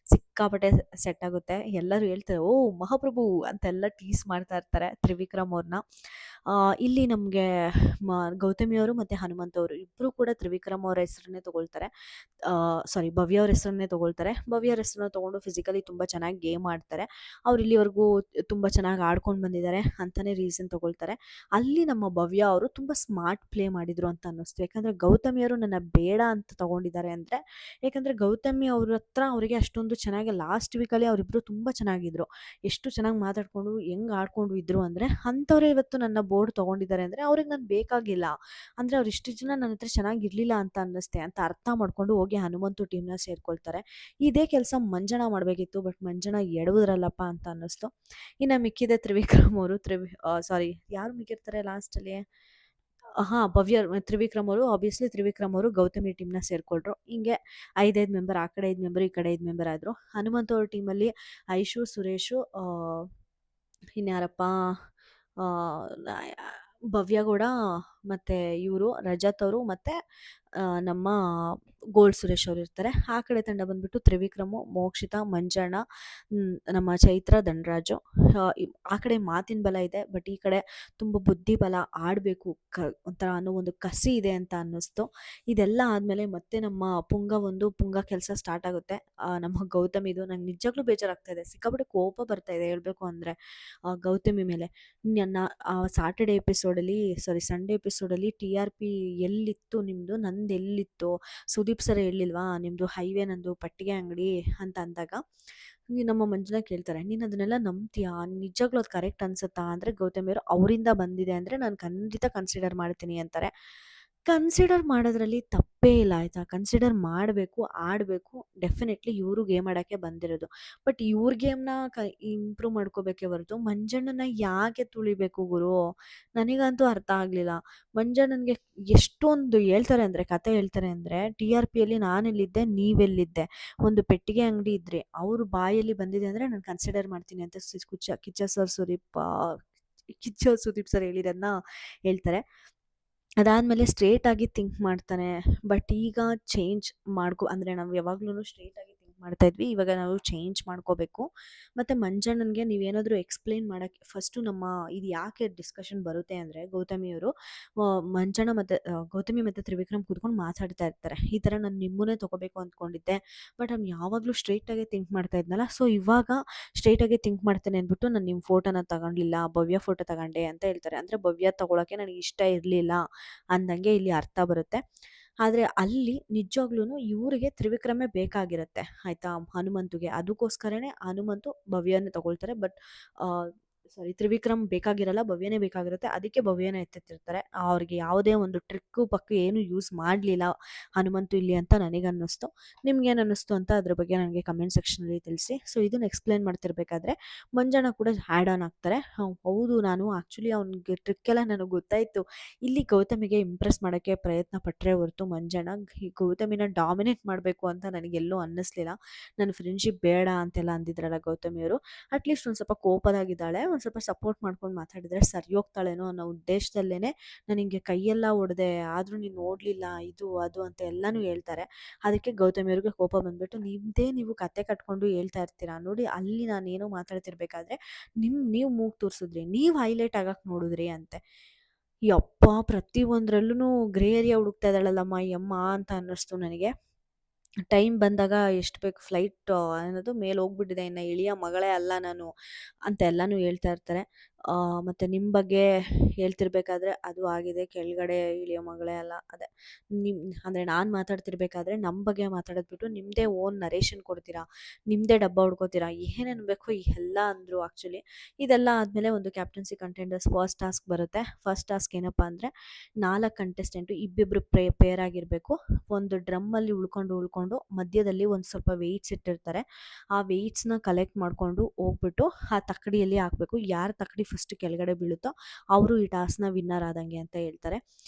S1: ಸಿಕ್ಕಾಪಟ್ಟೆ ಸೆಟ್ ಆಗುತ್ತೆ. ಎಲ್ಲರೂ ಹೇಳ್ತಾರೆ ಓ ಮಹಾಪ್ರಭು ಅಂತೆಲ್ಲ ಟೀಸ್ ಮಾಡ್ತಾ ಇರ್ತಾರೆ ತ್ರಿವಿಕ್ರಮ್ ಅವ್ರನ್ನ. ಇಲ್ಲಿ ನಮಗೆ ಗೌತಮಿ ಅವರು ಮತ್ತು ಹನುಮಂತ ಅವರು ಇಬ್ಬರು ಕೂಡ ತ್ರಿವಿಕ್ರಮ್ ಅವರ ಹೆಸರನ್ನೇ ತೊಗೊಳ್ತಾರೆ. ಭವ್ಯ ಅವ್ರ ಹೆಸರನ್ನೇ ತೊಗೊಳ್ತಾರೆ. ಭವ್ಯ ಅವ್ರ ಹೆಸರನ್ನ ತೊಗೊಂಡು ಫಿಸಿಕಲಿ ತುಂಬ ಚೆನ್ನಾಗಿ ಗೇಮ್ ಆಡ್ತಾರೆ. ಅವ್ರು ಇಲ್ಲಿವರೆಗೂ ತುಂಬ ಚೆನ್ನಾಗಿ ಆಡ್ಕೊಂಡು ಬಂದಿದ್ದಾರೆ ಅಂತಲೇ ರೀಸನ್ ತೊಗೊಳ್ತಾರೆ. ಅಲ್ಲಿ ನಮ್ಮ ಭವ್ಯ ಅವರು ತುಂಬ ಸ್ಮಾರ್ಟ್ ಪ್ಲೇ ಮಾಡಿದರು ಅಂತ ಅನ್ನಿಸ್ತು. ಯಾಕಂದರೆ ಗೌತಮಿಯವರು ನನ್ನ ಬೇಡ ಅಂತ ತೊಗೊಂಡಿದ್ದಾರೆ ಅಂದರೆ, ಯಾಕಂದರೆ ಗೌತಮಿ ಅವ್ರ ಹತ್ರ ಅವರಿಗೆ ಅಷ್ಟೊಂದು ಚೆನ್ನಾಗಿ ಲಾಸ್ಟ್ ವೀಕಲ್ಲಿ ಅವರಿಬ್ಬರು ತುಂಬ ಚೆನ್ನಾಗಿದ್ರು, ಎಷ್ಟು ಚೆನ್ನಾಗಿ ಮಾತಾಡಿಕೊಂಡು ಹೆಂಗೆ ಆಡ್ಕೊಂಡು ಇದ್ರು ಅಂದರೆ, ಅಂಥವರೇ ಇವತ್ತು ನನ್ನ ಬೋರ್ಡ್ ತೊಗೊಂಡಿದ್ದಾರೆ ಅಂದರೆ ಅವ್ರಿಗೆ ನಾನು ಬೇಕಾಗಿಲ್ಲ, ಅಂದರೆ ಅವ್ರು ಇಷ್ಟು ಜನ ನನ್ನ ಹತ್ರ ಚೆನ್ನಾಗಿರಲಿಲ್ಲ ಅಂತ ಅನ್ನಿಸ್ತೆ ಅಂತ ಅರ್ಥ ಮಾಡ್ಕೊಂಡು ಹೋಗಿ ಹನುಮಂತು ಟೀಮ್ನ ಸೇರ್ಕೊಳ್ತಾರೆ. ಇದೇ ಕೆಲಸ ಮಂಜಣ್ಣ ಮಾಡಬೇಕಿತ್ತು, ಬಟ್ ಮಂಜಣ್ಣ ಎಡವುದ್ರಲ್ಲಪ್ಪ ಅಂತ ಅನ್ನಿಸ್ತು. ಇನ್ನು ಮಿಕ್ಕಿದೆ ತ್ರಿವಿಕ್ರಮ್ ಅವರು ಯಾರು ಮಿಕ್ಕಿರ್ತಾರೆ ಲಾಸ್ಟಲ್ಲಿ, ತ್ರಿವಿಕ್ರಮ್ ಅವರು, ಆಬ್ವಿಯಸ್ಲಿ ತ್ರಿವಿಕ್ರಮ್ ಅವರು ಗೌತಮಿ ಟೀಮ್ನ ಸೇರ್ಕೊಳ್ರು. ಹಿಂಗೆ 5 ಮೆಂಬರ್, ಆ ಕಡೆ 5 ಮೆಂಬರ್, ಈ ಕಡೆ 5 ಮೆಂಬರ್ ಆದರು. ಹನುಮಂತ ಅವ್ರ ಟೀಮಲ್ಲಿ ಐಶು, ಸುರೇಶು, ಇನ್ಯಾರಪ್ಪ, ಭವ್ಯಗೌಡ ಮತ್ತು ಇವರು ರಜತ್ ಅವರು ಮತ್ತು ನಮ್ಮ ಗೋಲ್ಡ್ ಸುರೇಶ್ ಅವರು ಇರ್ತಾರೆ. ಆ ಕಡೆ ತಂಡ ಬಂದ್ಬಿಟ್ಟು ತ್ರಿವಿಕ್ರಮು, ಮೋಕ್ಷಿತ, ಮಂಜಣ್ಣ, ನಮ್ಮ ಚೈತ್ರ, ಧನರಾಜು. ಆ ಕಡೆ ಮಾತಿನ ಬಲ ಇದೆ, ಬಟ್ ಈ ಕಡೆ ತುಂಬ ಬುದ್ಧಿ ಬಲ, ಆಡಬೇಕು ಒಂಥರ ಅನ್ನೋ ಒಂದು ಕಸಿ ಇದೆ ಅಂತ ಅನ್ನಿಸ್ತು. ಇದೆಲ್ಲ ಆದಮೇಲೆ ಮತ್ತೆ ನಮ್ಮ ಪುಂಗ ಕೆಲಸ ಸ್ಟಾರ್ಟ್ ಆಗುತ್ತೆ. ನಮ್ಮ ಗೌತಮಿದು ನಂಗೆ ನಿಜವಾಗ್ಲೂ ಬೇಜಾರಾಗ್ತಾಯಿದೆ, ಸಿಕ್ಕಾಪಟ್ಟೆ ಕೋಪ ಬರ್ತಾಯಿದೆ ಹೇಳಬೇಕು ಅಂದರೆ ಗೌತಮಿ ಮೇಲೆ. ನನ್ನ ಸಂಡೇ ಎಪಿಸೋಡಲ್ಲಿ TRP ಎಲ್ಲಿತ್ತು ನಿಮ್ಮದು, ನಂದು ಎಲ್ಲಿತ್ತು, ಸುದೀಪ್ ಸರ್ ಹೇಳಿಲ್ವಾ ನಿಮ್ಮದು ಹೈವೇ ನಂದು ಪಟ್ಟಿಗೆ ಅಂಗಡಿ ಅಂತ ಅಂದಾಗ ನಮ್ಮ ಮಂಜುನಾ ಕೇಳ್ತಾರೆ, ನೀನು ಅದನ್ನೆಲ್ಲ ನಂಬ್ತೀಯಾ, ನಿಜವಾಗ್ಲೂ ಅದು ಕರೆಕ್ಟ್ ಅನ್ಸುತ್ತಾ ಅಂದರೆ ಗೌತಮಿಯವರು ಅವರಿಂದ ಬಂದಿದೆ ಅಂದರೆ ನಾನು ಖಂಡಿತ ಕನ್ಸಿಡರ್ ಮಾಡ್ತೀನಿ ಅಂತಾರೆ. ಕನ್ಸಿಡರ್ ಮಾಡೋದ್ರಲ್ಲಿ ತಪ್ಪೇ ಇಲ್ಲ ಆಯಿತಾ, ಕನ್ಸಿಡರ್ ಮಾಡಬೇಕು, ಆಡಬೇಕು. ಡೆಫಿನೆಟ್ಲಿ ಇವರು ಗೇಮ್ ಆಡೋಕ್ಕೆ ಬಂದಿರೋದು, ಬಟ್ ಇವ್ರ ಗೇಮ್ನ ಇಂಪ್ರೂವ್ ಮಾಡ್ಕೋಬೇಕೇ ಹೊರತು ಮಂಜಣ್ಣನ ಯಾಕೆ ತುಳಿಬೇಕು ಗುರು, ನನಗಂತೂ ಅರ್ಥ ಆಗಲಿಲ್ಲ. ಮಂಜಣ್ಣನಿಗೆ ಎಷ್ಟೊಂದು ಕತೆ ಹೇಳ್ತಾರೆ ಅಂದರೆ, TRPಯಲ್ಲಿ ನಾನೆಲ್ಲಿದ್ದೆ, ನೀವೆಲ್ಲಿದ್ದೆ, ಒಂದು ಪೆಟ್ಟಿಗೆ ಅಂಗಡಿ ಇದ್ದರೆ ಅವ್ರ ಬಾಯಲ್ಲಿ ಬಂದಿದೆ ಅಂದರೆ ನಾನು ಕನ್ಸಿಡರ್ ಮಾಡ್ತೀನಿ ಅಂತ ಕಿಚ್ಚ ಸುದೀಪ್ ಸರ್ ಹೇಳಿರೋದನ್ನ ಹೇಳ್ತಾರೆ. ಅದಾದಮೇಲೆ ಸ್ಟ್ರೇಟಾಗಿ ಥಿಂಕ್ ಮಾಡ್ತಾನೆ, ಬಟ್ ಈಗ ಚೇಂಜ್ ಅಂದರೆ ನಾವು ಯಾವಾಗ್ಲೂ ಸ್ಟ್ರೇಟಾಗಿ ಥಿಂಕ್ ಮಾಡ್ತಾ ಇದ್ವಿ. ಇವಾಗ ನಾವು ಚೇಂಜ್ ಮಾಡ್ಕೋಬೇಕು. ಮತ್ತು ಮಂಜಣ್ಣನಿಗೆ ನೀವೇನಾದರೂ ಎಕ್ಸ್‌ಪ್ಲೇನ್ ಮಾಡಕ್ಕೆ ಫಸ್ಟು ಇದು ಯಾಕೆ ಡಿಸ್ಕಷನ್ ಬರುತ್ತೆ ಅಂದರೆ ಗೌತಮಿಯವರು ಮಂಜಣ್ಣ ಮತ್ತು ಗೌತಮಿ ಮತ್ತು ತ್ರಿವಿಕ್ರಮ್ ಕೂತ್ಕೊಂಡು ಮಾತಾಡ್ತಾ ಇರ್ತಾರೆ. ಈ ಥರ ನಾನು ನಿಮ್ಮನ್ನೇ ತೊಗೋಬೇಕು ಅಂದ್ಕೊಂಡಿದ್ದೆ. ಬಟ್ ಅವ್ನು ಯಾವಾಗಲೂ ಸ್ಟ್ರೈಟಾಗೇ ಥಿಂಕ್ ಮಾಡ್ತಾ ಇದ್ನಲ್ಲ. ಸೊ ಇವಾಗ ಸ್ಟ್ರೈಟಾಗೇ ಥಿಂಕ್ ಮಾಡ್ತಾನೆ ಅಂದ್ಬಿಟ್ಟು ನಾನು ನಿಮ್ಮ ಫೋಟೋನ ತಗೊಂಡಿಲ್ಲ, ಭವ್ಯ ಫೋಟೋ ತಗೊಂಡೆ ಅಂತ ಹೇಳ್ತಾರೆ. ಅಂದರೆ ಭವ್ಯ ತಗೊಳಕ್ಕೆ ನನಗೆ ಇಷ್ಟ ಇರಲಿಲ್ಲ ಅಂದಂಗೆ ಇಲ್ಲಿ ಅರ್ಥ ಬರುತ್ತೆ. ಆದರೆ ಅಲ್ಲಿ ನಿಜವಾಗ್ಲೂ ಇವ್ರಿಗೆ ತ್ರಿವಿಕ್ರಮೇ ಬೇಕಾಗಿರುತ್ತೆ ಆಯಿತಾ, ಹನುಮಂತುಗೆ. ಅದಕ್ಕೋಸ್ಕರನೇ ಹನುಮಂತು ಭವ್ಯನೇ ತಗೊಳ್ತಾರೆ. ಬಟ್ ತ್ರಿವಿಕ್ರಮ್ ಬೇಕಾಗಿರಲ್ಲ, ಭವ್ಯನೇ ಬೇಕಾಗಿರುತ್ತೆ. ಅದಕ್ಕೆ ಭವ್ಯನ ಎತ್ತಿರ್ತಾರೆ. ಅವ್ರಿಗೆ ಯಾವುದೇ ಒಂದು ಟ್ರಿಕ್ಕು ಪಕ್ಕು ಏನು ಯೂಸ್ ಮಾಡಲಿಲ್ಲ ಹನುಮಂತು ಇಲ್ಲಿ ಅಂತ ನನಗನ್ನಿಸ್ತು. ನಿಮ್ಗೇನು ಅನ್ನಿಸ್ತು ಅಂತ ಅದ್ರ ಬಗ್ಗೆ ನನಗೆ ಕಮೆಂಟ್ ಸೆಕ್ಷನಲ್ಲಿ ತಿಳಿಸಿ. ಸೊ ಇದನ್ನು ಎಕ್ಸ್ಪ್ಲೇನ್ ಮಾಡ್ತಿರ್ಬೇಕಾದ್ರೆ ಮಂಜಣ್ಣ ಕೂಡ ಆ್ಯಡ್ ಆನ್ ಆಗ್ತಾರೆ. ಹೌದು, ನಾನು ಆ್ಯಕ್ಚುಲಿ ಅವ್ನಿಗೆ ಟ್ರಿಕ್ಕೆಲ್ಲ ನನಗೆ ಗೊತ್ತಾಯಿತು. ಇಲ್ಲಿ ಗೌತಮಿಗೆ ಇಂಪ್ರೆಸ್ ಮಾಡೋಕ್ಕೆ ಪ್ರಯತ್ನ ಪಟ್ಟರೆ ಹೊರತು ಮಂಜಣ್ಣ ಈ ಗೌತಮಿನ ಡಾಮಿನೇಟ್ ಮಾಡಬೇಕು ಅಂತ ನನಗೆಲ್ಲೂ ಅನ್ನಿಸ್ಲಿಲ್ಲ. ನನ್ನ ಫ್ರೆಂಡ್ಶಿಪ್ ಬೇಡ ಅಂತೆಲ್ಲ ಅಂದಿದ್ರಲ್ಲ ಗೌತಮಿಯವರು, ಅಟ್ಲೀಸ್ಟ್ ಒಂದು ಸ್ವಲ್ಪ ಕೋಪದಾಗಿದ್ದಾಳೆ. ಒಂದು ಸ್ವಲ್ಪ ಸಪೋರ್ಟ್ ಮಾಡ್ಕೊಂಡು ಮಾತಾಡಿದರೆ ಸರಿ ಹೋಗ್ತಾಳೇನೋ ಅನ್ನೋ ಉದ್ದೇಶದಲ್ಲೇ ನಾನು ಹಿಂಗೆ ಕೈಯೆಲ್ಲ ಹೊಡೆದೆ, ಆದರೂ ನೀನು ನೋಡಲಿಲ್ಲ, ಇದು ಅದು ಅಂತ ಎಲ್ಲನೂ ಹೇಳ್ತಾರೆ. ಅದಕ್ಕೆ ಗೌತಮಿಯವ್ರಿಗೆ ಕೋಪ ಬಂದುಬಿಟ್ಟು ನೀವು ಕತೆ ಕಟ್ಕೊಂಡು ಹೇಳ್ತಾ ಇರ್ತೀರಾ ನೋಡಿ, ಅಲ್ಲಿ ನಾನೇನೋ ಮಾತಾಡ್ತಿರ್ಬೇಕಾದ್ರೆ ನೀವು ಮೂಗು ತೋರಿಸಿದ್ರಿ, ನೀವು ಹೈಲೈಟ್ ಆಗಕ್ಕೆ ನೋಡಿದ್ರಿ ಅಂತೆ. ಯಪ್ಪ, ಪ್ರತಿಯೊಂದರಲ್ಲೂ ಗ್ರೇ ಏರಿಯಾ ಹುಡುಕ್ತಾ ಇದ್ದಾಳಲ್ಲಮ್ಮ ಈ ಅಮ್ಮ ಅಂತ ಅನ್ನಿಸ್ತು ನನಗೆ. ಟೈಮ್ ಬಂದಾಗ ಎಷ್ಟು ಬೇಕು ಫ್ಲೈಟ್ ಅನ್ನೋದು ಮೇಲೆ ಹೋಗ್ಬಿಟ್ಟಿದೆ, ಇನ್ನು ಇಳಿಯ ಮಗಳೇ ಅಲ್ಲ ನಾನು ಅಂತ ಎಲ್ಲನೂ ಹೇಳ್ತಾ ಇರ್ತಾರೆ. ಮತ್ತು ನಿಮ್ಮ ಬಗ್ಗೆ ಹೇಳ್ತಿರ್ಬೇಕಾದ್ರೆ ಅದು ಆಗಿದೆ, ಕೆಳಗಡೆ ಇಳಿಯೋ ಮಗಳೇ ಅಲ್ಲ. ಅದೇ ಅಂದರೆ ನಾನು ಮಾತಾಡ್ತಿರ್ಬೇಕಾದ್ರೆ ನಮ್ಮ ಬಗ್ಗೆ ಮಾತಾಡೋದ್ಬಿಟ್ಟು ನಿಮ್ಮದೇ ಓನ್ ನರೇಷನ್ ಕೊಡ್ತೀರಾ, ನಿಮ್ಮದೇ ಡಬ್ಬ ಹೊಡ್ಕೋತೀರಾ, ಏನೇನು ಬೇಕೋ ಎಲ್ಲ ಅಂದರು ಆ್ಯಕ್ಚುಲಿ. ಇದೆಲ್ಲ ಆದಮೇಲೆ ಒಂದು ಕ್ಯಾಪ್ಟನ್ಸಿ ಕಂಟೆಂಡರ್ಸ್ ಫಸ್ಟ್ ಟಾಸ್ಕ್ ಬರುತ್ತೆ. ಫಸ್ಟ್ ಟಾಸ್ಕ್ ಏನಪ್ಪ ಅಂದರೆ 4 ಕಂಟೆಸ್ಟೆಂಟು ಇಬ್ಬಿಬ್ಬರು ಪೇರ್ ಆಗಿರಬೇಕು. ಒಂದು ಡ್ರಮ್ಮಲ್ಲಿ ಉಳ್ಕೊಂಡು ಮಧ್ಯದಲ್ಲಿ ಒಂದು ಸ್ವಲ್ಪ ವೆಯ್ಟ್ಸ್ ಇಟ್ಟಿರ್ತಾರೆ. ಆ ವೆಯ್ಟ್ಸ್ನ ಕಲೆಕ್ಟ್ ಮಾಡಿಕೊಂಡು ಹೋಗ್ಬಿಟ್ಟು ಆ ತಕ್ಕಡಿಯಲ್ಲಿ ಹಾಕಬೇಕು. ಯಾರ ತಕ್ಕಡಿ ಫಸ್ಟ್ ಕೆಳಗಡೆ ಬೀಳುತ್ತೋ ಅವರು ಈ ಟಾಸ್ಕ್ನ ವಿನ್ನರ್ ಆದಂಗೆ ಅಂತ ಹೇಳ್ತಾರೆ.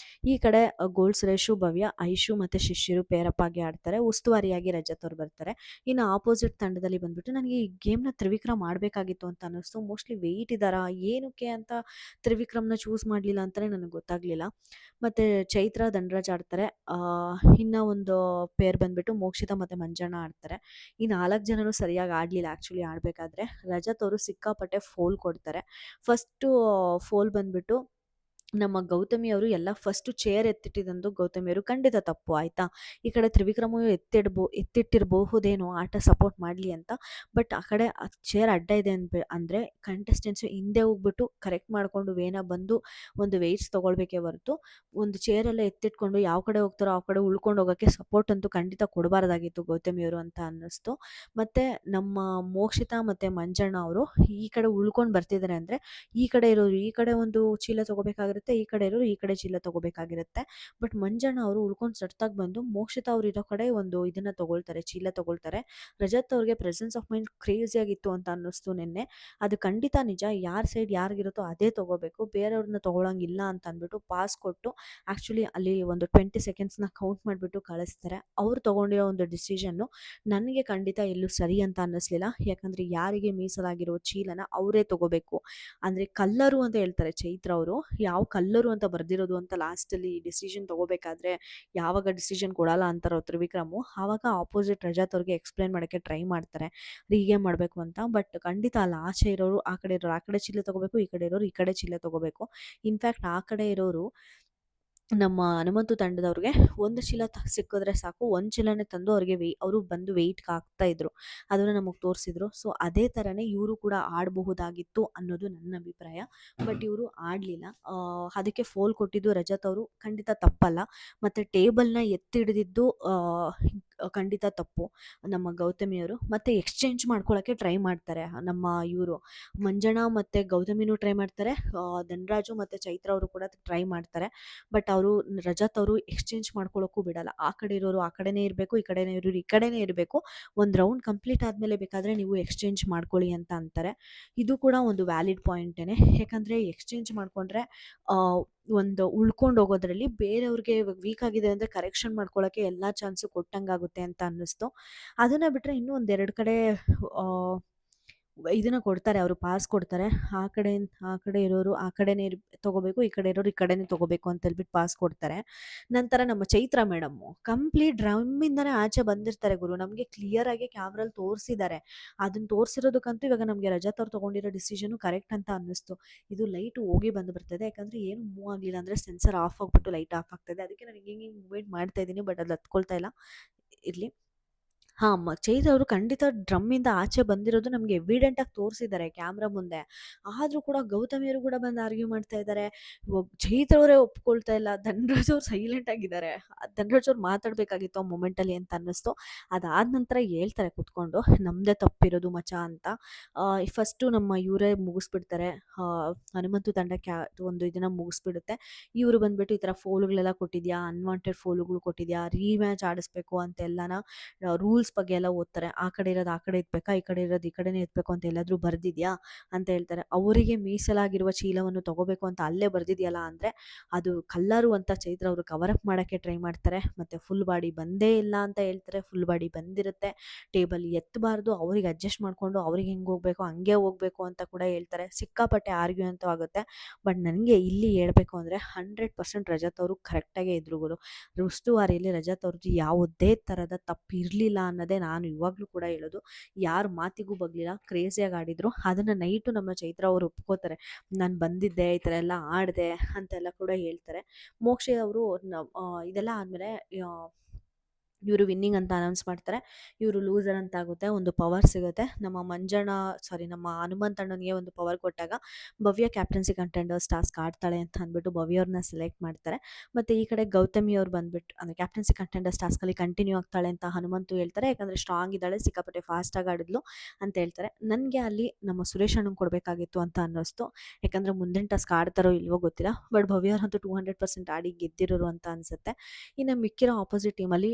S1: ಈ ಕಡೆ ಗೋಲ್ಡ್ ಸುರೇಶು, ಭವ್ಯ, ಐಶು ಮತ್ತು ಶಿಷ್ಯರು ಪೇರಪ್ ಆಗಿ ಆಡ್ತಾರೆ. ಉಸ್ತುವಾರಿಯಾಗಿ ರಜತ್ ಅವ್ರು ಬರ್ತಾರೆ. ಇನ್ನು ಆಪೋಸಿಟ್ ತಂಡದಲ್ಲಿ ಬಂದುಬಿಟ್ಟು ನನಗೆ ಈ ಗೇಮ್ನ ತ್ರಿವಿಕ್ರಮ್ ಮಾಡಬೇಕಾಗಿತ್ತು ಅಂತ ಅನ್ನಿಸ್ತು. ಮೋಸ್ಟ್ಲಿ ವೆಯ್ಟ್ ಇದ್ದಾರಾ ಏನಕ್ಕೆ ಅಂತ ತ್ರಿವಿಕ್ರಮ್ನ ಚೂಸ್ ಮಾಡಲಿಲ್ಲ ಅಂತಲೇ ನನಗೆ ಗೊತ್ತಾಗಲಿಲ್ಲ. ಮತ್ತು ಚೈತ್ರ, ಧನರಾಜ್ ಆಡ್ತಾರೆ. ಇನ್ನು ಒಂದು ಪೇರ್ ಬಂದುಬಿಟ್ಟು ಮೋಕ್ಷಿತಾ ಮತ್ತು ಮಂಜಣ್ಣ ಆಡ್ತಾರೆ. ಈ 4 ಜನನೂ ಸರಿಯಾಗಿ ಆಡಲಿಲ್ಲ ಆ್ಯಕ್ಚುಲಿ ಆಡಬೇಕಾದ್ರೆ. ರಜತ್ ಅವರು ಸಿಕ್ಕಾಪಟ್ಟೆ ಫೋಲ್ ಕೊಡ್ತಾರೆ. ಫಸ್ಟು ಫೋಲ್ ಬಂದುಬಿಟ್ಟು ನಮ್ಮ ಗೌತಮಿ ಅವರು ಎಲ್ಲ ಫಸ್ಟು ಚೇರ್ ಎತ್ತಿಟ್ಟಿದ್ದಂದು ಗೌತಮಿಯವರು ಖಂಡಿತ ತಪ್ಪು ಆಯಿತಾ. ಈ ಕಡೆ ತ್ರಿವಿಕ್ರಮು ಎತ್ತಿಟ್ಟಿರಬಹುದೇನೋ ಆಟ ಸಪೋರ್ಟ್ ಮಾಡಲಿ ಅಂತ. ಬಟ್ ಆ ಕಡೆ ಚೇರ್ ಅಡ್ಡ ಇದೆ ಅಂದರೆ ಕಂಟೆಸ್ಟೆಂಟ್ಸು ಹಿಂದೆ ಹೋಗ್ಬಿಟ್ಟು ಕರೆಕ್ಟ್ ಮಾಡಿಕೊಂಡು ವೇನ ಬಂದು ಒಂದು ವೆಯ್ಟ್ಸ್ ತೊಗೊಳ್ಬೇಕೇ ಹೊರತು ಒಂದು ಚೇರೆಲ್ಲ ಎತ್ತಿಟ್ಕೊಂಡು ಯಾವ ಕಡೆ ಹೋಗ್ತಾರೋ ಆ ಕಡೆ ಉಳ್ಕೊಂಡು ಹೋಗೋಕ್ಕೆ ಸಪೋರ್ಟ್ ಅಂತೂ ಖಂಡಿತ ಕೊಡಬಾರ್ದಾಗಿತ್ತು ಗೌತಮಿಯವರು ಅಂತ ಅನ್ನಿಸ್ತು. ಮತ್ತು ನಮ್ಮ ಮೋಕ್ಷಿತಾ ಮತ್ತು ಮಂಜಣ್ಣ ಅವರು ಈ ಕಡೆ ಉಳ್ಕೊಂಡು ಬರ್ತಿದ್ದಾರೆ ಅಂದರೆ ಈ ಕಡೆ ಇರೋರು ಈ ಕಡೆ ಒಂದು ಚೀಲ ತೊಗೋಬೇಕಾಗಿರುತ್ತೆ, ಈ ಕಡೆ ಇರೋರು ಈ ಕಡೆ ಚೀಲ ತೊಗೋಬೇಕಾಗಿರುತ್ತೆ. ಬಟ್ ಮಂಜಣ್ಣ ಅವರು ಉಳ್ಕೊಂಡು ಸಟ್ತಾಗಿ ಬಂದು ಮೋಕ್ಷಿತಾ ಅವ್ರು ಇರೋ ಕಡೆ ಒಂದು ಇದನ್ನು ತೊಗೊಳ್ತಾರೆ, ಚೀಲ ತೊಗೊಳ್ತಾರೆ. ರಜತ್ ಅವ್ರಿಗೆ ಪ್ರೆಸೆನ್ಸ್ ಆಫ್ ಮೈಂಡ್ ಕ್ರೇಜಿಯಾಗಿತ್ತು ಅಂತ ಅನ್ನಿಸ್ತು ನಿನ್ನೆ. ಅದು ಖಂಡಿತ ನಿಜ. ಯಾರ ಸೈಡ್ ಯಾರಿಗಿರುತ್ತೋ ಅದೇ ತೊಗೋಬೇಕು, ಬೇರೆಯವ್ರನ್ನ ತೊಗೊಳಂಗಿಲ್ಲ ಅಂತ ಅಂದ್ಬಿಟ್ಟು ಪಾಸ್ ಕೊಟ್ಟು ಆ್ಯಕ್ಚುಲಿ ಅಲ್ಲಿ ಒಂದು 20 ಸೆಕೆಂಡ್ಸ್ನ ಕೌಂಟ್ ಮಾಡಿಬಿಟ್ಟು ಕಳಿಸ್ತಾರೆ. ಅವ್ರು ತೊಗೊಂಡಿರೋ ಒಂದು ಡಿಸಿಷನ್ನು ನನಗೆ ಖಂಡಿತ ಎಲ್ಲೂ ಸರಿ ಅಂತ ಅನ್ನಿಸ್ಲಿಲ್ಲ. ಯಾಕಂದರೆ ಯಾರಿಗೆ ಮೀಸಲಾಗಿರೋ ಚೀಲನ ಅವರೇ ತೊಗೋಬೇಕು. ಅಂದರೆ ಕಲ್ಲರು ಅಂತ ಹೇಳ್ತಾರೆ ಚೈತ್ರ ಅವರು, ಯಾವ ಕಲ್ಲರು ಅಂತ ಬರೆದಿರೋದು ಅಂತ ಲಾಸ್ಟಲ್ಲಿ ಡಿಸಿಷನ್ ತೊಗೋಬೇಕಾದ್ರೆ ಯಾವಾಗ ಡಿಸಿಷನ್ ಕೊಡಲ್ಲ ಅಂತಾರೋ ತ್ರಿವಿಕ್ರಮು, ಆವಾಗ ಆಪೋಸಿಟ್ ರಜತ್ ಅವ್ರಿಗೆ ಎಕ್ಸ್ಪ್ಲೇನ್ ಮಾಡೋಕ್ಕೆ ಟ್ರೈ ಮಾಡ್ತಾರೆ ಹೀಗೆ ಮಾಡಬೇಕು ಅಂತ. ಬಟ್ ಖಂಡಿತ ಅಲ್ಲಿ ಆಚೆ ಇರೋರು ಆ ಕಡೆ ಇರೋರು ಆ ಕಡೆ ಚೀಲ ತೊಗೋಬೇಕು, ಈ ಕಡೆ ಇರೋರು ಈ ಕಡೆ ಚೀಲ ತೊಗೋಬೇಕು. ಇನ್ಫ್ಯಾಕ್ಟ್ ಆ ಕಡೆ ಇರೋರು ನಮ್ಮ ಹನುಮಂತು ತಂಡದವ್ರಿಗೆ ಒಂದು ಚೀಲ ಸಿಕ್ಕಿದ್ರೆ ಸಾಕು, ಒಂದು ಚೀಲನೇ ತಂದು ಅವ್ರಿಗೆ ಅವರು ಬಂದು ವೆಯ್ಟ್ಗೆ ಹಾಕ್ತಾಯಿದ್ರು. ಅದನ್ನು ನಮಗೆ ತೋರಿಸಿದ್ರು. ಸೊ ಅದೇ ಥರನೇ ಇವರು ಕೂಡ ಆಡಬಹುದಾಗಿತ್ತು ಅನ್ನೋದು ನನ್ನ ಅಭಿಪ್ರಾಯ. ಬಟ್ ಇವರು ಆಡಲಿಲ್ಲ. ಅದಕ್ಕೆ ಫೋಲ್ ಕೊಟ್ಟಿದ್ದು ರಜತ್ ಅವರು ಖಂಡಿತ ತಪ್ಪಲ್ಲ. ಮತ್ತು ಟೇಬಲ್ನ ಎತ್ತಿ ಹಿಡಿದಿದ್ದು ಖಂಡಿತ ತಪ್ಪು ನಮ್ಮ ಗೌತಮಿಯವರು. ಮತ್ತು ಎಕ್ಸ್ಚೇಂಜ್ ಮಾಡ್ಕೊಳ್ಳೋಕ್ಕೆ ಟ್ರೈ ಮಾಡ್ತಾರೆ ನಮ್ಮ ಇವರು ಮಂಜಣ್ಣ ಮತ್ತು ಗೌತಮಿನೂ ಟ್ರೈ ಮಾಡ್ತಾರೆ, ಧನರಾಜು ಮತ್ತು ಚೈತ್ರ ಅವರು ಕೂಡ ಟ್ರೈ ಮಾಡ್ತಾರೆ. ಬಟ್ ಅವರು ರಜತ್ ಅವರು ಎಕ್ಸ್ಚೇಂಜ್ ಮಾಡ್ಕೊಳ್ಳೋಕ್ಕೂ ಬಿಡಲ್ಲ. ಆ ಕಡೆ ಇರೋರು ಆ ಕಡೆನೇ ಇರಬೇಕು, ಈ ಕಡೆನೇ ಇರೋರು ಈ ಕಡೆನೇ ಇರಬೇಕು. ಒಂದು ರೌಂಡ್ ಕಂಪ್ಲೀಟ್ ಆದಮೇಲೆ ಬೇಕಾದರೆ ನೀವು ಎಕ್ಸ್ಚೇಂಜ್ ಮಾಡ್ಕೊಳ್ಳಿ ಅಂತ ಅಂತಾರೆ. ಇದು ಕೂಡ ಒಂದು ವ್ಯಾಲಿಡ್ ಪಾಯಿಂಟೇ. ಯಾಕಂದರೆ ಎಕ್ಸ್ಚೇಂಜ್ ಮಾಡಿಕೊಂಡ್ರೆ ಒಂದು ಉಳ್ಕೊಂಡು ಹೋಗೋದ್ರಲ್ಲಿ ಬೇರೆಯವ್ರಿಗೆ ಇವಾಗ ವೀಕ್ ಆಗಿದೆ ಅಂದರೆ ಕರೆಕ್ಷನ್ ಮಾಡ್ಕೊಳ್ಳೋಕ್ಕೆ ಎಲ್ಲ ಚಾನ್ಸು ಕೊಟ್ಟಂಗಾಗುತ್ತೆ ಅಂತ ಅನ್ನಿಸ್ತು. ಅದನ್ನು ಬಿಟ್ಟರೆ ಇನ್ನೂ ಒಂದೆರಡು ಕಡೆ ಇದನ್ನ ಕೊಡ್ತಾರೆ, ಅವರು ಪಾಸ್ ಕೊಡ್ತಾರೆ. ಆ ಕಡೆ ಇರೋರು ಆ ಕಡೆನೇ ತಗೋಬೇಕು, ಈ ಕಡೆ ಇರೋರು ಈ ಕಡೆನೇ ತಗೋಬೇಕು ಅಂತ ಹೇಳ್ಬಿಟ್ಟು ಪಾಸ್ ಕೊಡ್ತಾರೆ. ನಂತರ ನಮ್ಮ ಚೈತ್ರ ಮೇಡಮ್ಮು ಕಂಪ್ಲೀಟ್ ಡ್ರಮ್ಮಿಂದಾನೇ ಆಚೆ ಬಂದಿರ್ತಾರೆ ಗುರು. ನಮಗೆ ಕ್ಲಿಯರ್ ಆಗಿ ಕ್ಯಾಮ್ರಲ್ಲಿ ತೋರಿಸಿದ್ದಾರೆ. ಅದನ್ನ ತೋರಿಸಿರೋದಕ್ಕಂತೂ ಇವಾಗ ನಮಗೆ ರಜತ್ ಅವ್ರು ತಗೊಂಡಿರೋ ಡಿಸಿಷನು ಕರೆಕ್ಟ್ ಅಂತ ಅನ್ನಿಸ್ತು. ಇದು ಲೈಟ್ ಹೋಗಿ ಬಂದು ಬರ್ತದೆ, ಯಾಕಂದ್ರೆ ಏನು ಮೂವ್ ಆಗಲಿಲ್ಲ ಅಂದರೆ ಸೆನ್ಸರ್ ಆಫ್ ಆಗ್ಬಿಟ್ಟು ಲೈಟ್ ಆಫ್ ಆಗ್ತದೆ. ಅದಕ್ಕೆ ನಾನು ಹಿಂಗೆ ಹಿಂಗೆ ಮೂವ್ಮೆಂಟ್ ಮಾಡ್ತಾ ಇದ್ದೀನಿ, ಬಟ್ ಅದು ಹತ್ಕೊಳ್ತಾ ಇಲ್ಲ. ಇರಲಿ. ಹಾಂ, ಚೈತ್ರ ಅವರು ಖಂಡಿತ ಡ್ರಮ್ಮಿಂದ ಆಚೆ ಬಂದಿರೋದು ನಮಗೆ ಎವಿಡೆಂಟ್ ಆಗಿ ತೋರಿಸಿದ್ದಾರೆ ಕ್ಯಾಮ್ರಾ ಮುಂದೆ. ಆದರೂ ಕೂಡ ಗೌತಮಿಯರು ಕೂಡ ಬಂದು ಆರ್ಗ್ಯೂ ಮಾಡ್ತಾ ಇದ್ದಾರೆ. ಚೈತ್ರ ಅವರೇ ಒಪ್ಕೊಳ್ತಾ ಇಲ್ಲ. ಧನರಾಜ್ ಅವ್ರು ಸೈಲೆಂಟ್ ಆಗಿದ್ದಾರೆ. ಧನರಾಜ್ ಅವ್ರು ಮಾತಾಡಬೇಕಾಗಿತ್ತು ಆ ಮೊಮೆಂಟಲ್ಲಿ ಅಂತ ಅನ್ನಿಸ್ತು. ಅದಾದ ನಂತರ ಹೇಳ್ತಾರೆ ಕೂತ್ಕೊಂಡು, ನಮ್ಮದೇ ತಪ್ಪಿರೋದು ಮಚ ಅಂತ. ಫಸ್ಟು ನಮ್ಮ ಇವರೇ ಮುಗಿಸ್ಬಿಡ್ತಾರೆ. ಹನುಮಂತು ತಂಡ ಒಂದು ಇದನ್ನು ಮುಗಿಸ್ಬಿಡುತ್ತೆ. ಇವರು ಬಂದ್ಬಿಟ್ಟು ಈ ಥರ ಫೋಲ್ಗಳೆಲ್ಲ ಕೊಟ್ಟಿದ್ಯಾ, ಅನ್ವಾಂಟೆಡ್ ಫೋಲುಗಳು ಕೊಟ್ಟಿದ್ಯಾ, ರೀಮ್ಯಾಚ್ ಆಡಿಸ್ಬೇಕು ಅಂತೆಲ್ಲನ ರೂಲ್ಸ್ ಬಗ್ಗೆ ಎಲ್ಲ ಓದ್ತಾರೆ. ಆ ಕಡೆ ಇರೋದು ಆ ಕಡೆ ಎತ್ಬೇಕಾ, ಈ ಕಡೆ ಇರೋದು ಈ ಕಡೆನೇ ಎತ್ತಬೇಕು ಅಂತ ಎಲ್ಲಾದರೂ ಬರ್ದಿದ್ಯಾ ಅಂತ ಹೇಳ್ತಾರೆ. ಅವರಿಗೆ ಮೀಸಲಾಗಿರುವ ಚೀಲವನ್ನು ತಗೋಬೇಕು ಅಂತ ಅಲ್ಲೇ ಬರ್ದಿದೆಯಲ್ಲ ಅಂದರೆ ಅದು ಕಲ್ಲರು ಅಂತ ಚೈತ್ರ ಅವರು ಕವರ್ ಅಪ್ ಮಾಡೋಕ್ಕೆ ಟ್ರೈ ಮಾಡ್ತಾರೆ. ಮತ್ತು ಫುಲ್ ಬಾಡಿ ಬಂದೇ ಇಲ್ಲ ಅಂತ ಹೇಳ್ತಾರೆ. ಫುಲ್ ಬಾಡಿ ಬಂದಿರುತ್ತೆ. ಟೇಬಲ್ ಎತ್ತಬಾರ್ದು, ಅವ್ರಿಗೆ ಅಡ್ಜಸ್ಟ್ ಮಾಡಿಕೊಂಡು ಅವ್ರಿಗೆ ಹೆಂಗೆ ಹೋಗಬೇಕು ಹಂಗೆ ಹೋಗಬೇಕು ಅಂತ ಕೂಡ ಹೇಳ್ತಾರೆ. ಸಿಕ್ಕಾಪಟ್ಟೆ ಆರ್ಗ್ಯೂ ಅಂತೂ ಆಗುತ್ತೆ. ಬಟ್ ನನಗೆ ಇಲ್ಲಿ ಹೇಳ್ಬೇಕು ಅಂದರೆ 100% ರಜತ್ ಅವರು ಕರೆಕ್ಟಾಗೇ ಇದ್ರು ಗುರು. ಉಸ್ತುವಾರಿಯಲ್ಲಿ ರಜತ್ ಅವ್ರದ್ದು ಯಾವುದೇ ಥರದ ತಪ್ಪಿರಲಿಲ್ಲ ಅನ್ನೋದೇ ನಾನು ಇವಾಗಲೂ ಕೂಡ ಹೇಳೋದು. ಯಾರ ಮಾತಿಗೂ ಬಗ್ಲಿಲ್ಲ, ಕ್ರೇಜಿಯಾಗಿ ಆಡಿದ್ರು. ಅದನ್ನು ನೈಟು ನಮ್ಮ ಚೈತ್ರ ಅವರು ಒಪ್ಕೋತಾರೆ. ನಾನು ಬಂದಿದ್ದೆ, ಈ ಥರ ಎಲ್ಲ ಆಡಿದೆ ಅಂತೆಲ್ಲ ಕೂಡ ಹೇಳ್ತಾರೆ. ಮೋಕ್ಷ ಅವರು ಇದೆಲ್ಲ ಆದಮೇಲೆ ಇವರು ವಿನ್ನಿಂಗ್ ಅಂತ ಅನೌನ್ಸ್ ಮಾಡ್ತಾರೆ. ಇವರು ಲೂಸರ್ ಅಂತ ಆಗುತ್ತೆ. ಒಂದು ಪವರ್ ಸಿಗುತ್ತೆ. ನಮ್ಮ ಹನುಮಂತ್ ಅಣ್ಣನಿಗೆ ಒಂದು ಪವರ್ ಕೊಟ್ಟಾಗ ಭವ್ಯ ಕ್ಯಾಪ್ಟನ್ಸಿ ಕಂಟೆಂಡರ್ಸ್ ಟಾಸ್ಕ್ ಆಡ್ತಾಳೆ ಅಂತ ಅಂದ್ಬಿಟ್ಟು ಭವ್ಯ ಅವ್ರನ್ನ ಸೆಲೆಕ್ಟ್ ಮಾಡ್ತಾರೆ. ಮತ್ತು ಈ ಕಡೆ ಗೌತಮಿ ಅವ್ರು ಬಂದ್ಬಿಟ್ಟು ಅಂದರೆ ಕ್ಯಾಪ್ಟನ್ಸಿ ಕಂಟೆಂಡರ್ಸ್ ಟಾಸ್ಕಲ್ಲಿ ಕಂಟಿನ್ಯೂ ಆಗ್ತಾಳೆ ಅಂತ ಹನುಮಂತು ಹೇಳ್ತಾರೆ. ಯಾಕಂದರೆ ಸ್ಟ್ರಾಂಗ್ ಇದ್ದಾಳೆ, ಸಿಕ್ಕಾಪಟ್ಟೆ ಫಾಸ್ಟಾಗಿ ಆಡಿದ್ಲು ಅಂತ ಹೇಳ್ತಾರೆ. ನನಗೆ ಅಲ್ಲಿ ನಮ್ಮ ಸುರೇಶ್ ಅಣ್ಣಂಗೆ ಕೊಡಬೇಕಾಗಿತ್ತು ಅಂತ ಅನ್ನಿಸ್ತು. ಯಾಕಂದರೆ ಮುಂದಿನ ಟಾಸ್ಕ್ ಆಡ್ತಾರೋ ಇಲ್ವೋ ಗೊತ್ತಿಲ್ಲ. ಬಟ್ ಭವ್ಯ ಅವ್ರಂತೂ 200% ಆಡಿ ಗೆದ್ದಿರೋರು ಅಂತ ಅನಿಸುತ್ತೆ. ಇನ್ನು ಮಿಕ್ಕಿರೋ ಆಪೋಸಿಟ್ ಟೀಮಲ್ಲಿ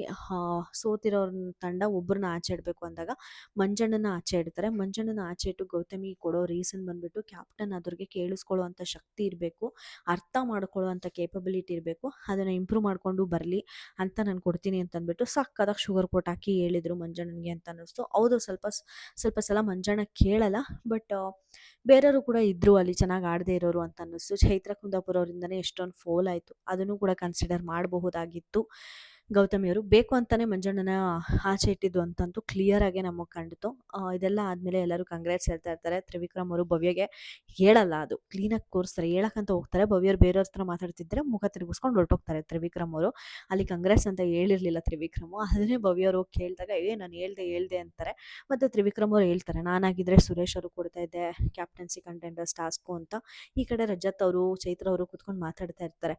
S1: ಸೋತಿರೋರ ತಂಡ ಒಬ್ಬರನ್ನ ಆಚೆ ಇಡಬೇಕು ಅಂದಾಗ ಮಂಜಣ್ಣನ ಆಚೆ ಇಡ್ತಾರೆ. ಮಂಜಣ್ಣನ ಆಚೆ ಇಟ್ಟು ಗೌತಮಿ ಕೊಡೋ ರೀಸನ್ ಬಂದ್ಬಿಟ್ಟು ಕ್ಯಾಪ್ಟನ್ ಅದ್ರಿಗೆ ಕೇಳಿಸ್ಕೊಳ್ಳೋ ಅಂಥ ಶಕ್ತಿ ಇರಬೇಕು, ಅರ್ಥ ಮಾಡ್ಕೊಳ್ಳೋ ಅಂಥ ಕೇಪಬಿಲಿಟಿ ಇರಬೇಕು, ಅದನ್ನು ಇಂಪ್ರೂವ್ ಮಾಡಿಕೊಂಡು ಬರಲಿ ಅಂತ ನಾನು ಕೊಡ್ತೀನಿ ಅಂತ ಅಂದ್ಬಿಟ್ಟು ಸಕ್ಕದಾಗಿ ಶುಗರ್ ಕೋಟ್ ಹಾಕಿ ಹೇಳಿದರು ಮಂಜಣ್ಣನಿಗೆ ಅಂತ ಅನ್ನಿಸ್ತು. ಹೌದು, ಸ್ವಲ್ಪ ಸಲ ಮಂಜಣ್ಣ ಕೇಳಲ್ಲ. ಬಟ್ ಬೇರೆಯವರು ಕೂಡ ಇದ್ದರು ಅಲ್ಲಿ ಚೆನ್ನಾಗಿ ಆಡದೇ ಇರೋರು ಅಂತ ಅನ್ನಿಸ್ತು. ಚೈತ್ರ ಕುಂದಾಪುರ ಅವರಿಂದನೇ ಎಷ್ಟೊಂದು ಫೋಲ್ ಆಯಿತು, ಅದನ್ನು ಕೂಡ ಕನ್ಸಿಡರ್ ಮಾಡಬಹುದಾಗಿತ್ತು. ಗೌತಮಿಯವರು ಬೇಕು ಅಂತಲೇ ಮಂಜಣ್ಣನ ಆಚೆ ಇಟ್ಟಿದ್ದು ಅಂತಂತೂ ಕ್ಲಿಯರ್ ಆಗೇ ನಮಗೆ ಕಂಡಿತು. ಇದೆಲ್ಲ ಆದಮೇಲೆ ಎಲ್ಲರೂ ಕಂಗ್ರಾಟ್ಸ್ ಹೇಳ್ತಾ ಇರ್ತಾರೆ. ತ್ರಿವಿಕ್ರಮ್ ಅವರು ಭವ್ಯಗೆ ಹೇಳಲ್ಲ, ಅದು ಕ್ಲೀನಾಗಿ ತೋರಿಸ್ತಾರೆ. ಹೇಳಕ್ಕಂತ ಹೋಗ್ತಾರೆ, ಭವ್ಯರು ಬೇರೆಯವ್ರ ಹತ್ರ ಮಾತಾಡ್ತಿದ್ರೆ ಮುಖ ತಿರುಗಿಸ್ಕೊಂಡು ಹೊರಟೋಗ್ತಾರೆ ತ್ರಿವಿಕ್ರಮ್ ಅವರು. ಅಲ್ಲಿ ಕಂಗ್ರಾಟ್ಸ್ ಅಂತ ಹೇಳಿರಲಿಲ್ಲ ತ್ರಿವಿಕ್ರಮು. ಅದನ್ನೇ ಭವ್ಯರು ಕೇಳಿದಾಗ ನಾನು ಹೇಳ್ದೆ ಅಂತಾರೆ. ಮತ್ತು ತ್ರಿವಿಕ್ರಮ್ ಅವರು ಹೇಳ್ತಾರೆ, ನಾನಾಗಿದ್ದರೆ ಸುರೇಶ್ ಅವರು ಕೊಡ್ತಾ ಇದ್ದೆ ಕ್ಯಾಪ್ಟನ್ಸಿ ಕಂಟೆಂಡರ್ಸ್ ಟಾಸ್ಕು ಅಂತ. ಈ ಕಡೆ ರಜತ್ ಅವರು ಚೈತ್ರ ಅವರು ಕೂತ್ಕೊಂಡು ಮಾತಾಡ್ತಾ ಇರ್ತಾರೆ.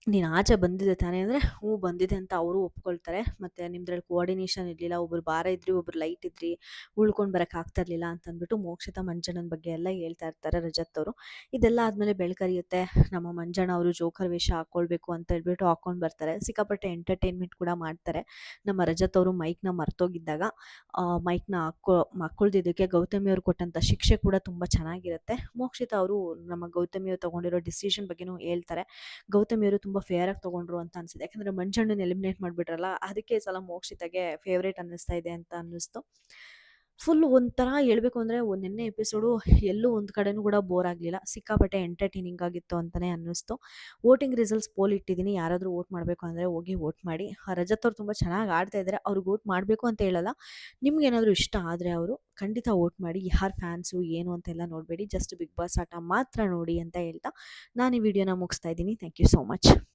S1: ನೀನು ಆಚೆ ಬಂದಿದ್ದೆ ತಾನೇ ಅಂದರೆ ಹ್ಞೂ ಬಂದಿದೆ ಅಂತ ಅವರು ಒಪ್ಕೊಳ್ತಾರೆ. ಮತ್ತು ನಿಮ್ದ್ರಲ್ಲಿ ಕೋಆರ್ಡಿನೇಷನ್ ಇರಲಿಲ್ಲ, ಒಬ್ಬರು ಭಾರ ಇದ್ರಿ, ಒಬ್ರು ಲೈಟ್ ಇದ್ರಿ, ಉಳ್ಕೊಂಡು ಬರೋಕ್ಕೆ ಆಗ್ತಾ ಇರಲಿಲ್ಲ ಅಂತಂದ್ಬಿಟ್ಟು ಮೋಕ್ಷಿತ ಮಂಜಣ್ಣನ ಬಗ್ಗೆ ಎಲ್ಲ ಹೇಳ್ತಾ ಇರ್ತಾರೆ ರಜತ್ ಅವರು. ಇದೆಲ್ಲ ಆದಮೇಲೆ ಬೆಳಕರಿಯುತ್ತೆ. ನಮ್ಮ ಮಂಜಣ್ಣ ಅವರು ಜೋಕರ್ ವೇಷ ಹಾಕ್ಕೊಳ್ಬೇಕು ಅಂತ ಹೇಳ್ಬಿಟ್ಟು ಹಾಕ್ಕೊಂಡು ಬರ್ತಾರೆ. ಸಿಕ್ಕಾಪಟ್ಟೆ ಎಂಟರ್ಟೈನ್ಮೆಂಟ್ ಕೂಡ ಮಾಡ್ತಾರೆ. ನಮ್ಮ ರಜತ್ ಅವರು ಮೈಕ್ನ ಮರ್ತೋಗಿದ್ದಾಗ ಮೈಕ್ನ ಹಾಕ್ಕೊಳ್ದಿದ್ದಕ್ಕೆ ಗೌತಮಿ ಅವರು ಕೊಟ್ಟಂಥ ಶಿಕ್ಷೆ ಕೂಡ ತುಂಬ ಚೆನ್ನಾಗಿರುತ್ತೆ. ಮೋಕ್ಷಿತ ಅವರು ನಮ್ಮ ಗೌತಮಿಯವರು ತೊಗೊಂಡಿರೋ ಡಿಸಿಷನ್ ಬಗ್ಗೆನೂ ಹೇಳ್ತಾರೆ. ಗೌತಮಿಯವರು ತುಂಬ ಫೇರಾಗಿ ತೊಗೊಂಡ್ರು ಅಂತ ಅನಿಸಿದೆ. ಯಾಕಂದರೆ ಮಂಜಣ್ಣನ ಎಲಿಮಿನೇಟ್ ಮಾಡಿಬಿಟ್ರಲ್ಲ, ಅದಕ್ಕೆ ಈ ಸಲ ಮೋಕ್ಷಿತಾಗೆ ಫೇವ್ರೇಟ್ ಅನ್ನಿಸ್ತಾ ಇದೆ ಅಂತ ಅನ್ನಿಸ್ತು. ಫುಲ್ ಒಂಥರ ಹೇಳ್ಬೇಕು ಅಂದರೆ ನಿನ್ನೆ ಎಪಿಸೋಡು ಎಲ್ಲೂ ಒಂದು ಕಡೆನೂ ಕೂಡ ಬೋರ್ ಆಗಲಿಲ್ಲ. ಸಿಕ್ಕಾಪಟ್ಟೆ ಎಂಟರ್ಟೈನಿಂಗ್ ಆಗಿತ್ತು ಅಂತಲೇ ಅನ್ನಿಸ್ತು. ವೋಟಿಂಗ್ ರಿಸಲ್ಟ್ಸ್ ಪೋಲ್ ಇಟ್ಟಿದ್ದೀನಿ, ಯಾರಾದರೂ ವೋಟ್ ಮಾಡಬೇಕು ಅಂದರೆ ಹೋಗಿ ವೋಟ್ ಮಾಡಿ. ರಜತ್ ಅವ್ರು ತುಂಬ ಚೆನ್ನಾಗಿ ಆಡ್ತಾ ಇದ್ದಾರೆ. ಅವ್ರಿಗೆ ವೋಟ್ ಮಾಡಬೇಕು ಅಂತ ಹೇಳಲ್ಲ, ನಿಮ್ಗೇನಾದರೂ ಇಷ್ಟ ಆದರೆ ಅವರು ಖಂಡಿತ ವೋಟ್ ಮಾಡಿ. ಯಾರು ಫ್ಯಾನ್ಸು ಏನು ಅಂತೆಲ್ಲ ನೋಡಬೇಡಿ, ಜಸ್ಟ್ ಬಿಗ್ ಬಾಸ್ ಆಟ ಮಾತ್ರ ನೋಡಿ ಅಂತ ಹೇಳ್ತಾ ನಾನು ಈ ವಿಡಿಯೋನ ಮುಗಿಸ್ತಾ ಇದ್ದೀನಿ. Thank you so much.